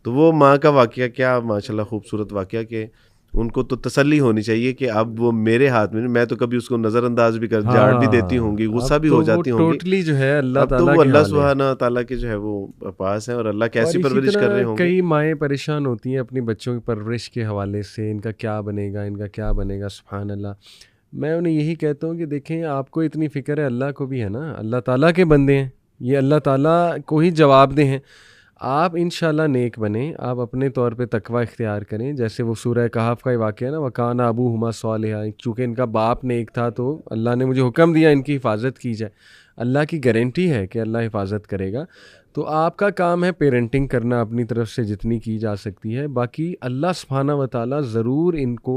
تو وہ ماں کا واقعہ کیا ماشاءاللہ خوبصورت واقعہ کہ ان کو تو تسلی ہونی چاہیے کہ اب وہ میرے ہاتھ میں، میں تو کبھی اس کو نظر انداز بھی کر جھاڑ بھی دیتی ہوں گی، غصہ بھی ہو جاتی ہوں گی، ٹوٹلی جو ہے اللہ اب تو وہ اللہ سبحانہ تعالیٰ کے جو ہے وہ پاس ہیں، اور اللہ کیسی پرورش کر رہے ہوں گے. کئی مائیں پریشان ہوتی ہیں اپنی بچوں کی پرورش کے حوالے سے، ان کا کیا بنے گا، ان کا کیا بنے گا. سبحان اللہ. میں انہیں یہی کہتا ہوں کہ دیکھیں آپ کو اتنی فکر ہے، اللہ کو بھی ہے نا، اللہ تعالیٰ کے بندے ہیں، یہ اللہ تعالیٰ کو ہی جواب دہ ہیں. آپ انشاءاللہ نیک بنیں، آپ اپنے طور پہ تقوی اختیار کریں. جیسے وہ سورہ کہف کا واقعہ ہے نا، وَكَانَ أَبُوهُمَا صَالِحًا، چونکہ ان کا باپ نیک تھا تو اللہ نے مجھے حکم دیا ان کی حفاظت کی جائے. اللہ کی گارنٹی ہے کہ اللہ حفاظت کرے گا. تو آپ کا کام ہے پیرنٹنگ کرنا اپنی طرف سے جتنی کی جا سکتی ہے. باقی اللہ سبحانہ و تعالیٰ ضرور ان کو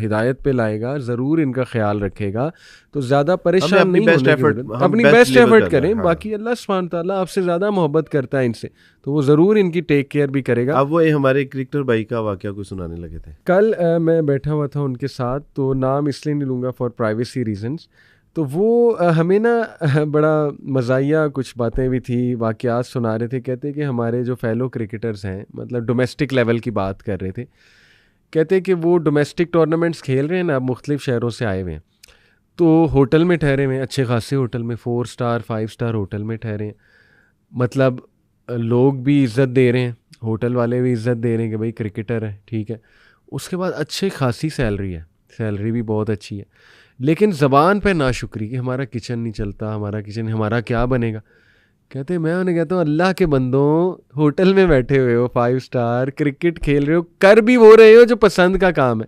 ہدایت پہ لائے گا، ضرور ان کا خیال رکھے گا. تو زیادہ پریشان نہیں ہونے کی ضرورت، اپنی بیسٹ ایفرٹ کریں. باقی اللہ سبحانہ تعالیٰ آپ سے زیادہ محبت کرتا ہے ان سے، تو وہ ضرور ان کی ٹیک کیئر بھی کرے گا. اب وہ ہمارے کرکٹر بھائی کا واقعہ کوئی سنانے لگے تھے کل میں بیٹھا ہوا تھا ان کے ساتھ، تو نام اس لیے نہیں لوں گا فار پرائیویسی ریزنس. تو وہ ہمیں نا بڑا مزاحیہ کچھ باتیں بھی تھی، واقعات سنا رہے تھے. کہتے کہ ہمارے جو فیلو کرکٹرز ہیں، مطلب ڈومیسٹک لیول کی بات کر رہے تھے، کہتے کہ وہ ڈومیسٹک ٹورنامنٹس کھیل رہے ہیں نا، اب مختلف شہروں سے آئے ہوئے ہیں، تو ہوٹل میں ٹھہرے ہوئے ہیں، اچھے خاصے ہوٹل میں، 4 اسٹار 5 اسٹار ہوٹل میں ٹھہرے ہیں. مطلب لوگ بھی عزت دے رہے ہیں، ہوٹل والے بھی عزت دے رہے ہیں کہ بھائی کرکٹر ہے، ٹھیک ہے. اس کے بعد اچھی خاصی سیلری ہے، سیلری بھی بہت اچھی ہے، لیکن زبان پہ ناشکری کہ ہمارا کچن نہیں چلتا، ہمارا کچن، ہمارا کیا بنے گا. کہتے میں انہیں کہتا ہوں اللہ کے بندوں، ہوٹل میں بیٹھے ہوئے ہو 5 اسٹار، کرکٹ کھیل رہے ہو، کر بھی وہ رہے ہو جو پسند کا کام ہے.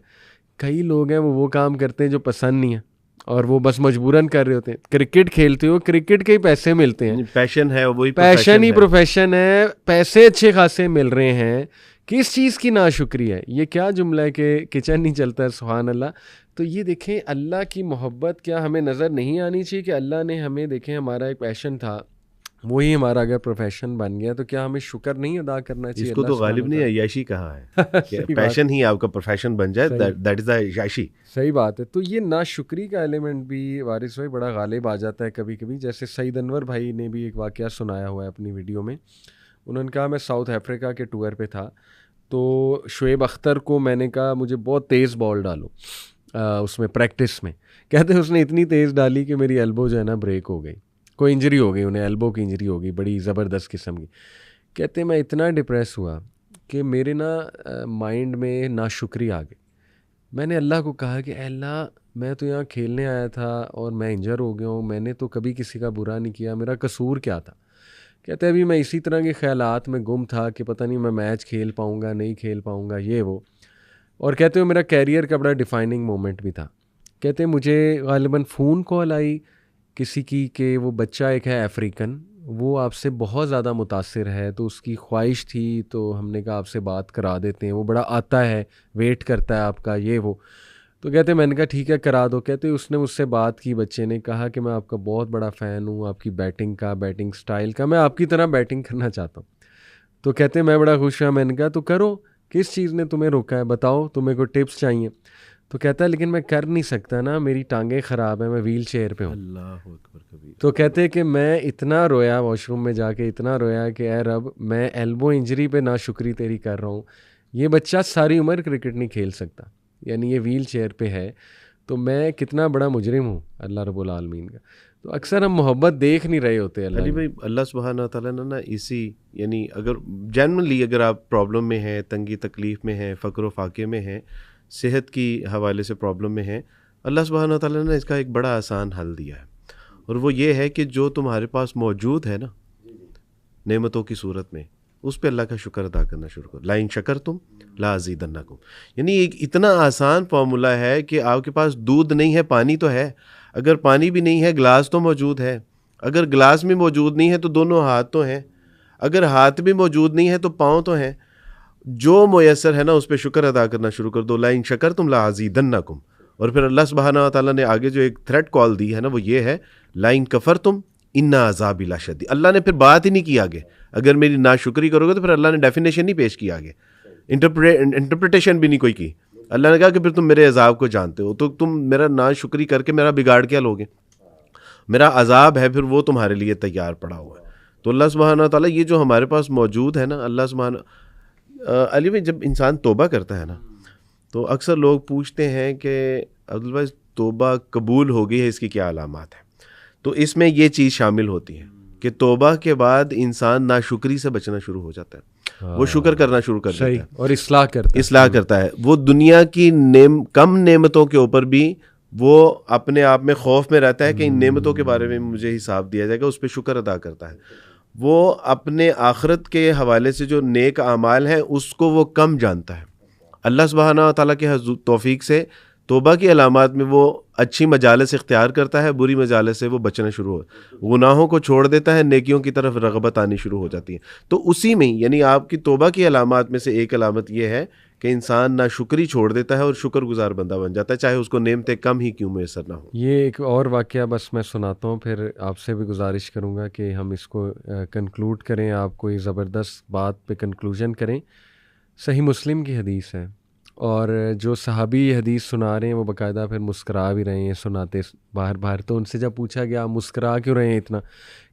کئی لوگ ہیں وہ کام کرتے ہیں جو پسند نہیں ہے اور وہ بس مجبوراً کر رہے ہوتے ہیں. کرکٹ کھیلتے ہو، کرکٹ کے ہی پیسے ملتے ہیں، پیشن ہے، وہی پیشن ہی پروفیشن ہے، پیسے اچھے خاصے مل رہے ہیں. کس چیز کی ناشکری ہے؟ یہ کیا جملہ ہے کہ کچن نہیں چلتا ہے. سبحان اللہ. تو یہ دیکھیں اللہ کی محبت کیا ہمیں نظر نہیں آنی چاہیے کہ اللہ نے ہمیں، دیکھیں ہمارا ایک پیشن تھا، وہی ہمارا اگر پروفیشن بن گیا، تو کیا ہمیں شکر نہیں ادا کرنا چاہیے؟ اس کو تو غالب نے عیاشی کہا ہے کہ پیشن ہی آپ کا پروفیشن بن جائے، دیٹ از عیاشی. صحیح بات ہے. تو یہ ناشکری کا ایلیمنٹ بھی وارث بھائی بڑا غالب آ جاتا ہے کبھی کبھی. جیسے سعید انور بھائی نے بھی ایک واقعہ سنایا ہوا ہے اپنی ویڈیو میں. انہوں نے کہا میں ساؤتھ افریقہ کے ٹور پہ تھا، تو شعیب اختر کو میں نے کہا مجھے بہت تیز بال ڈالو اس میں پریکٹس میں. کہتے ہیں اس نے اتنی تیز ڈالی کہ میری ایلبو جو ہے نا بریک ہو گئی، کوئی انجری ہو گئی، انہیں ایلبو کی انجری ہو گئی بڑی زبردست قسم کی. کہتے میں اتنا ڈپریس ہوا کہ میرے نا مائنڈ میں ناشکری آ گئی. میں نے اللہ کو کہا کہ اے اللہ، میں تو یہاں کھیلنے آیا تھا اور میں انجر ہو گیا ہوں، میں نے تو کبھی کسی کا برا نہیں کیا، میرا قصور کیا تھا؟ کہتے ابھی میں اسی طرح کے خیالات میں گم تھا کہ پتہ نہیں میں میچ کھیل پاؤں گا نہیں کھیل پاؤں گا، یہ وہ. اور کہتے میرا کیریئر کا بڑا ڈیفائننگ مومنٹ بھی تھا. کہتے مجھے غالباً فون کال آئی کسی کی کہ وہ بچہ ایک ہے افریقن، وہ آپ سے بہت زیادہ متاثر ہے، تو اس کی خواہش تھی، تو ہم نے کہا آپ سے بات کرا دیتے ہیں، وہ بڑا آتا ہے، ویٹ کرتا ہے آپ کا، یہ وہ. تو کہتے میں نے کہا ٹھیک ہے کرا دو. کہتے اس نے مجھ سے بات کی، بچے نے کہا کہ میں آپ کا بہت بڑا فین ہوں، آپ کی بیٹنگ کا، بیٹنگ سٹائل کا، میں آپ کی طرح بیٹنگ کرنا چاہتا ہوں. تو کہتے میں بڑا خوش ہوا. میں نے کہا تو کرو، کس چیز نے تمہیں روکا ہے، بتاؤ تمہیں کوئی ٹپس چاہیے. تو کہتا ہے لیکن میں کر نہیں سکتا نا، میری ٹانگیں خراب ہیں، میں ویل چیئر پہ ہوں. اللہ اکبر کبیر. تو کہتے کہ میں اتنا رویا واش روم میں جا کے، اتنا رویا کہ اے رب میں ایلبو انجری پہ ناشکری تیری کر رہا ہوں. یہ بچہ ساری عمر کرکٹ نہیں کھیل سکتا، یعنی یہ ویل چیئر پہ ہے، تو میں کتنا بڑا مجرم ہوں اللہ رب العالمین کا. تو اکثر ہم محبت دیکھ نہیں رہے ہوتے. علی بھائی اللہ سبحانہ تعالیٰ نے نا اسی، یعنی اگر جنرلی اگر آپ پرابلم میں ہیں، تنگی تکلیف میں ہیں، فقر و فاقے میں ہیں، صحت کی حوالے سے پرابلم میں ہیں، اللہ سبحانہ تعالیٰ نے اس کا ایک بڑا آسان حل دیا ہے، اور وہ یہ ہے کہ جو تمہارے پاس موجود ہے نا نعمتوں کی صورت میں، اس پہ اللہ کا شکر ادا کرنا شروع کرو. لئن شکرتم لازیدنکم. یعنی ایک اتنا آسان فارمولا ہے کہ آپ کے پاس دودھ نہیں ہے، پانی تو ہے، اگر پانی بھی نہیں ہے گلاس تو موجود ہے، اگر گلاس بھی موجود نہیں ہے تو دونوں ہاتھ تو ہیں، اگر ہاتھ بھی موجود نہیں ہے تو پاؤں تو ہیں. جو میسر ہے نا اس پہ شکر ادا کرنا شروع کر دو. لئن شکرتم لازیدنکم. اور پھر اللہ سبحانہ تعالیٰ نے آگے جو ایک تھریٹ کال دی ہے نا وہ یہ ہے لئن کفرتم ان عذابی لشدید. اللہ نے پھر بات ہی نہیں کی آگے، اگر میری ناشکری کرو گے تو پھر اللہ نے ڈیفینیشن نہیں پیش کی آگے، انٹرپریٹیشن بھی نہیں کوئی کی. اللہ نے کہا کہ پھر تم میرے عذاب کو جانتے ہو، تو تم میرا ناشکری کر کے میرا بگاڑ کیا لوگے؟ میرا عذاب ہے پھر وہ تمہارے لیے تیار پڑا ہوا ہے. تو اللہ سبحانہ تعالیٰ یہ جو ہمارے پاس موجود ہے نا، اللہ سبحانہ علی بھائی جب انسان توبہ کرتا ہے نا، تو اکثر لوگ پوچھتے ہیں کہ عبدالباز توبہ قبول ہو گئی ہے، اس کی کیا علامات ہیں؟ تو اس میں یہ چیز شامل ہوتی ہے کہ توبہ کے بعد انسان ناشکری سے بچنا شروع ہو جاتا ہے، وہ شکر کرنا شروع کر دیتا ہے اور اصلاح کرتا ہے. وہ دنیا کی کم نعمتوں کے اوپر بھی وہ اپنے آپ میں خوف میں رہتا ہے کہ ان نعمتوں کے بارے میں مجھے حساب دیا جائے گا، اس پہ شکر ادا کرتا ہے. وہ اپنے آخرت کے حوالے سے جو نیک اعمال ہیں اس کو وہ کم جانتا ہے. اللہ سبحانہ و تعالیٰ کے توفیق سے توبہ کی علامات میں وہ اچھی مجالس اختیار کرتا ہے، بری مجالس سے وہ بچنا شروع ہو، گناہوں کو چھوڑ دیتا ہے، نیکیوں کی طرف رغبت آنی شروع ہو جاتی ہے. تو اسی میں یعنی آپ کی توبہ کی علامات میں سے ایک علامت یہ ہے کہ انسان ناشکری چھوڑ دیتا ہے اور شکر گزار بندہ بن جاتا ہے، چاہے اس کو نعمتیں کم ہی کیوں میسر نہ ہوں. یہ ایک اور واقعہ بس میں سناتا ہوں، پھر آپ سے بھی گزارش کروں گا کہ ہم اس کو کنکلوڈ کریں، آپ کوئی زبردست بات پہ کنکلوژن کریں. صحیح مسلم کی حدیث ہے، اور جو صحابی یہ حدیث سنا رہے ہیں وہ باقاعدہ پھر مسکرا بھی رہے ہیں سناتے باہر. تو ان سے جب پوچھا گیا آپ مسکرا کیوں رہے ہیں اتنا،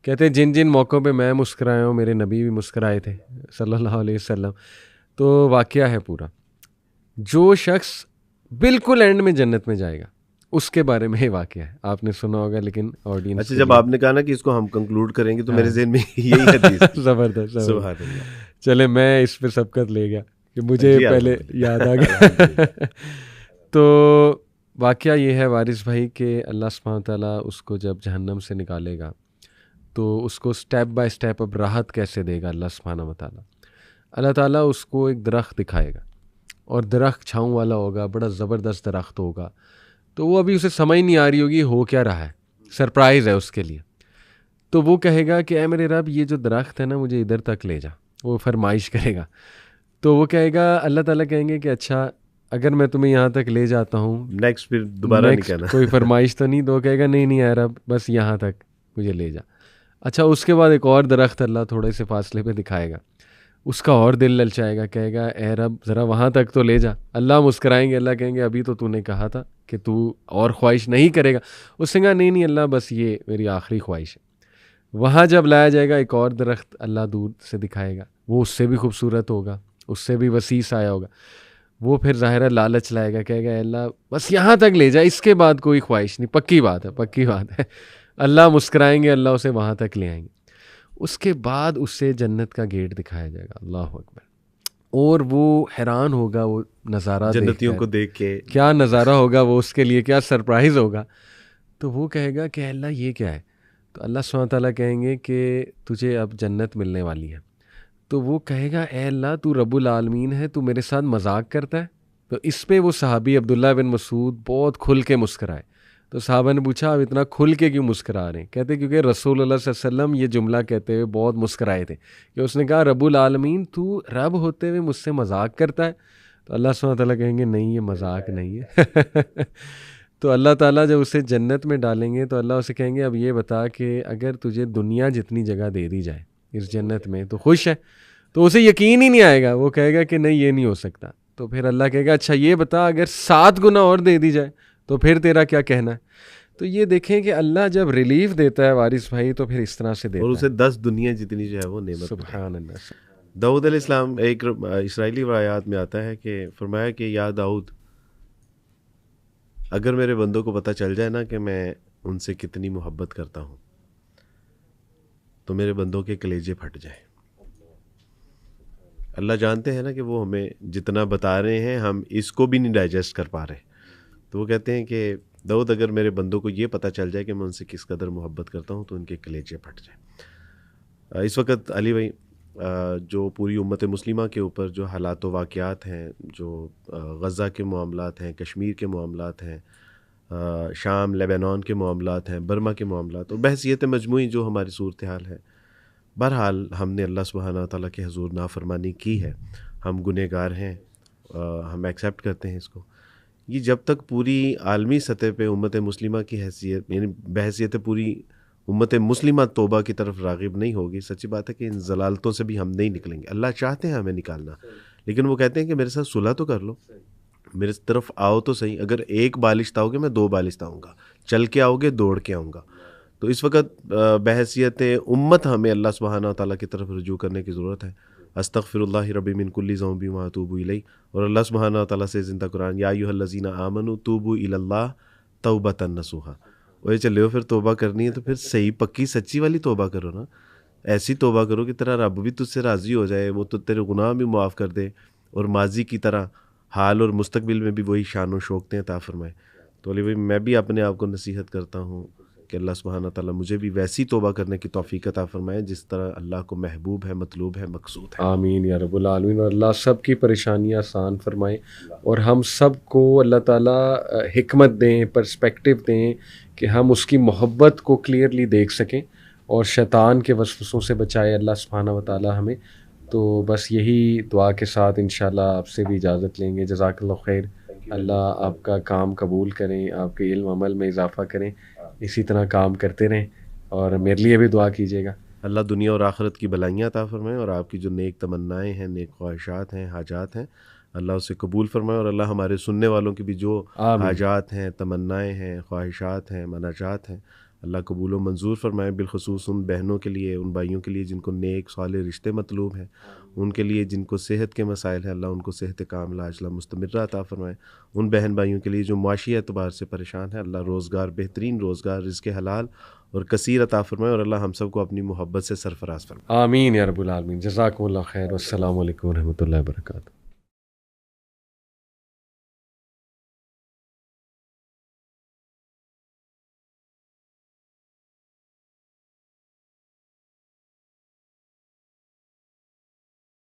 کہتے ہیں جن جن موقعوں پہ میں مسکرایا ہوں میرے نبی بھی مسکرائے تھے صلی اللہ علیہ وسلم. تو واقعہ ہے پورا، جو شخص بالکل اینڈ میں جنت میں جائے گا اس کے بارے میں یہ واقعہ ہے، آپ نے سنا ہوگا لیکن آڈینس. اچھا، جب آپ نے کہا نا کہ اس کو ہم کنکلوڈ کریں گے تو میرے ذہن میں یہی حدیث زبردست. سبحان اللہ. چلے میں اس پہ سبقت لے گیا کہ مجھے پہلے یاد آ گیا. تو واقعہ یہ ہے وارث بھائی کہ اللہ سبحانہ تعالیٰ اس کو جب جہنم سے نکالے گا تو اس کو سٹیپ بائی سٹیپ اب راحت کیسے دے گا اللہ سبحانہ تعالیٰ. اللہ تعالیٰ اس کو ایک درخت دکھائے گا، اور درخت چھاؤں والا ہوگا، بڑا زبردست درخت ہوگا. تو وہ ابھی اسے سمجھ نہیں آ رہی ہوگی ہو کیا رہا ہے، سرپرائز ہے اس کے لیے. تو وہ کہے گا کہ اے میرے رب یہ جو درخت ہے نا مجھے ادھر تک لے جا، وہ فرمائش کرے گا. تو وہ کہے گا، اللہ تعالیٰ کہیں گے کہ اچھا اگر میں تمہیں یہاں تک لے جاتا ہوں نیکسٹ پھر دوبارہ نہیں کہنا، کوئی فرمائش تو نہیں. تو کہے گا نہیں اے رب بس یہاں تک مجھے لے جا. اچھا اس کے بعد ایک اور درخت اللہ تھوڑے سے فاصلے پہ دکھائے گا، اس کا اور دل للچائے گا، کہے گا اے رب ذرا وہاں تک تو لے جا. اللہ مسکرائیں گے، اللہ کہیں گے ابھی تو نے کہا تھا کہ تو اور خواہش نہیں کرے گا. اس نے کہا نہیں اللہ بس یہ میری آخری خواہش ہے. وہاں جب لایا جائے گا ایک اور درخت اللہ دور سے دکھائے گا، وہ اس سے بھی خوبصورت ہوگا، اس سے بھی وسیع سایہ ہوگا. وہ پھر ظاہرہ لالچ لائے گا، کہے گا اے اللہ بس یہاں تک لے جا، اس کے بعد کوئی خواہش نہیں، پکی بات ہے. اللہ مسکرائیں گے، اللہ اسے وہاں تک لے آئیں گے. اس کے بعد اس سے جنت کا گیٹ دکھایا جائے گا، اللہ اکبر. اور وہ حیران ہوگا وہ نظارہ جنتیوں کو دیکھ کے، کیا نظارہ ہوگا وہ اس کے لیے، کیا سرپرائز ہوگا. تو وہ کہے گا کہ اللہ یہ کیا ہے. تو اللہ سبحانہ تعالیٰ کہیں گے کہ تجھے اب جنت ملنے والی ہے. تو وہ کہے گا اے اللہ تو رب العالمین ہے، تو میرے ساتھ مذاق کرتا ہے. تو اس پہ وہ صحابی عبداللہ بن مسعود بہت کھل کے مسکرائے. تو صحابہ نے پوچھا آپ اتنا کھل کے کیوں مسکرا رہے ہیں؟ کہتے کیونکہ رسول اللہ صلی اللہ علیہ وسلم یہ جملہ کہتے ہوئے بہت مسکرائے تھے کہ اس نے کہا رب العالمین تو رب ہوتے ہوئے مجھ سے مذاق کرتا ہے. تو اللہ سبحانہ تعالیٰ کہیں گے نہیں یہ مذاق نہیں ہے. تو اللہ تعالیٰ جب اسے جنت میں ڈالیں گے تو اللہ اسے کہیں گے اب یہ بتا کہ اگر تجھے دنیا جتنی جگہ دے دی جائے اس جنت میں تو خوش ہے؟ تو اسے یقین ہی نہیں آئے گا، وہ کہے گا کہ نہیں یہ نہیں ہو سکتا. تو پھر اللہ کہے گا اچھا یہ بتا اگر 7 گنا اور دے دی جائے تو پھر تیرا کیا کہنا ہے. تو یہ دیکھیں کہ اللہ جب ریلیف دیتا ہے وارث بھائی تو پھر اس طرح سے دیتا ہے، اور اسے 10 دنیا جتنی جو ہے وہ نعمت. سبحان اللہ. داؤد علیہ السلام ایک اسرائیلی روایات میں آتا ہے کہ فرمایا کہ یا داؤد اگر میرے بندوں کو پتہ چل جائے نا کہ میں ان سے کتنی محبت کرتا ہوں تو میرے بندوں کے کلیجے پھٹ جائیں. اللہ جانتے ہیں نا کہ وہ ہمیں جتنا بتا رہے ہیں ہم اس کو بھی نہیں ڈائجسٹ کر پا رہے. تو وہ کہتے ہیں کہ داؤد اگر میرے بندوں کو یہ پتہ چل جائے کہ میں ان سے کس قدر محبت کرتا ہوں تو ان کے کلیجے پھٹ جائیں. اس وقت علی بھائی جو پوری امت مسلمہ کے اوپر جو حالات و واقعات ہیں، جو غزہ کے معاملات ہیں، کشمیر کے معاملات ہیں، شام لیبنان کے معاملات ہیں، برما کے معاملات، اور بحثیت مجموعی جو ہماری صورتحال ہے، بہرحال ہم نے اللہ سبحانہ تعالیٰ کے حضور نافرمانی کی ہے، ہم گنہگار ہیں، ہم ایکسیپٹ کرتے ہیں اس کو. یہ جب تک پوری عالمی سطح پہ امت مسلمہ کی حیثیت یعنی بحیثیت پوری امت مسلمہ توبہ کی طرف راغب نہیں ہوگی، سچی بات ہے کہ ان ضلالتوں سے بھی ہم نہیں نکلیں گے. اللہ چاہتے ہیں ہمیں نکالنا، لیکن وہ کہتے ہیں کہ میرے ساتھ صلح تو کر لو، میرے طرف آؤ تو صحیح. اگر 1 بالشت آؤ گے میں 2 بالشت آؤں گا، چل کے آؤ گے دوڑ کے آؤں گا. تو اس وقت بحیثیت امت ہمیں اللہ سبحانہ تعالیٰ کی طرف رجوع کرنے کی ضرورت ہے. استغفراللہ ربی من کل ذنب واتوب الیہ، اور اللہ سبحانہ و تعالیٰ سے زندہ قرآن یا ایھا الذین آمنوا توبوا الی اللہ توبۃ نصوحا۔ وہ چلے ہو پھر توبہ کرنی ہے تو پھر صحیح پکی سچی والی توبہ کرو نا، ایسی توبہ کرو کہ تیرا رب بھی تجھ سے راضی ہو جائے، وہ تو تیرے گناہ بھی معاف کر دے، اور ماضی کی طرح حال اور مستقبل میں بھی وہی شان و شوقتیں عطا فرمائے۔ تو علی بھائی میں بھی اپنے آپ کو نصیحت کرتا ہوں کہ اللہ سبحانہ تعالیٰ مجھے بھی ویسی توبہ کرنے کی توفیق عطا فرمائے جس طرح اللہ کو محبوب ہے، مطلوب ہے، مقصود ہے۔ آمین یا رب العالمین، اور اللہ سب کی پریشانیاں آسان فرمائے، اور ہم سب کو اللہ تعالیٰ حکمت دیں، پرسپیکٹیو دیں کہ ہم اس کی محبت کو کلیئرلی دیکھ سکیں، اور شیطان کے وسوسوں سے بچائے اللہ سبحانہ و تعالیٰ ہمیں۔ تو بس یہی دعا کے ساتھ انشاءاللہ آپ سے بھی اجازت لیں گے۔ جزاک اللہ خیر، اللہ آپ کا کام قبول کریں، آپ کے علم عمل میں اضافہ کریں، اسی طرح کام کرتے رہیں، اور میرے لیے بھی دعا کیجیے گا۔ اللہ دنیا اور آخرت کی بلائیاں عطا فرمائے، اور آپ کی جو نیک تمنائیں ہیں، نیک خواہشات ہیں، حاجات ہیں، اللہ اسے قبول فرمائے، اور اللہ ہمارے سننے والوں کی بھی جو آمین۔ حاجات ہیں، تمنائیں ہیں، خواہشات ہیں، مناجات ہیں، اللہ قبول و منظور فرمائے، بالخصوص ان بہنوں کے لیے، ان بھائیوں کے لیے جن کو نیک صالح رشتے مطلوب ہیں، ان کے لیے جن کو صحت کے مسائل ہیں، اللہ ان کو صحت کاملہ عاجلہ مستمرہ عطا فرمائے، ان بہن بھائیوں کے لیے جو معاشی اعتبار سے پریشان ہیں، اللہ روزگار، بہترین روزگار، رزق حلال اور کثیر عطا فرمائے، اور اللہ ہم سب کو اپنی محبت سے سرفراز فرمائے۔ آمین یا رب العالمین۔ جزاکم اللہ خیر، والسلام علیکم ورحمۃ اللہ وبرکاتہ۔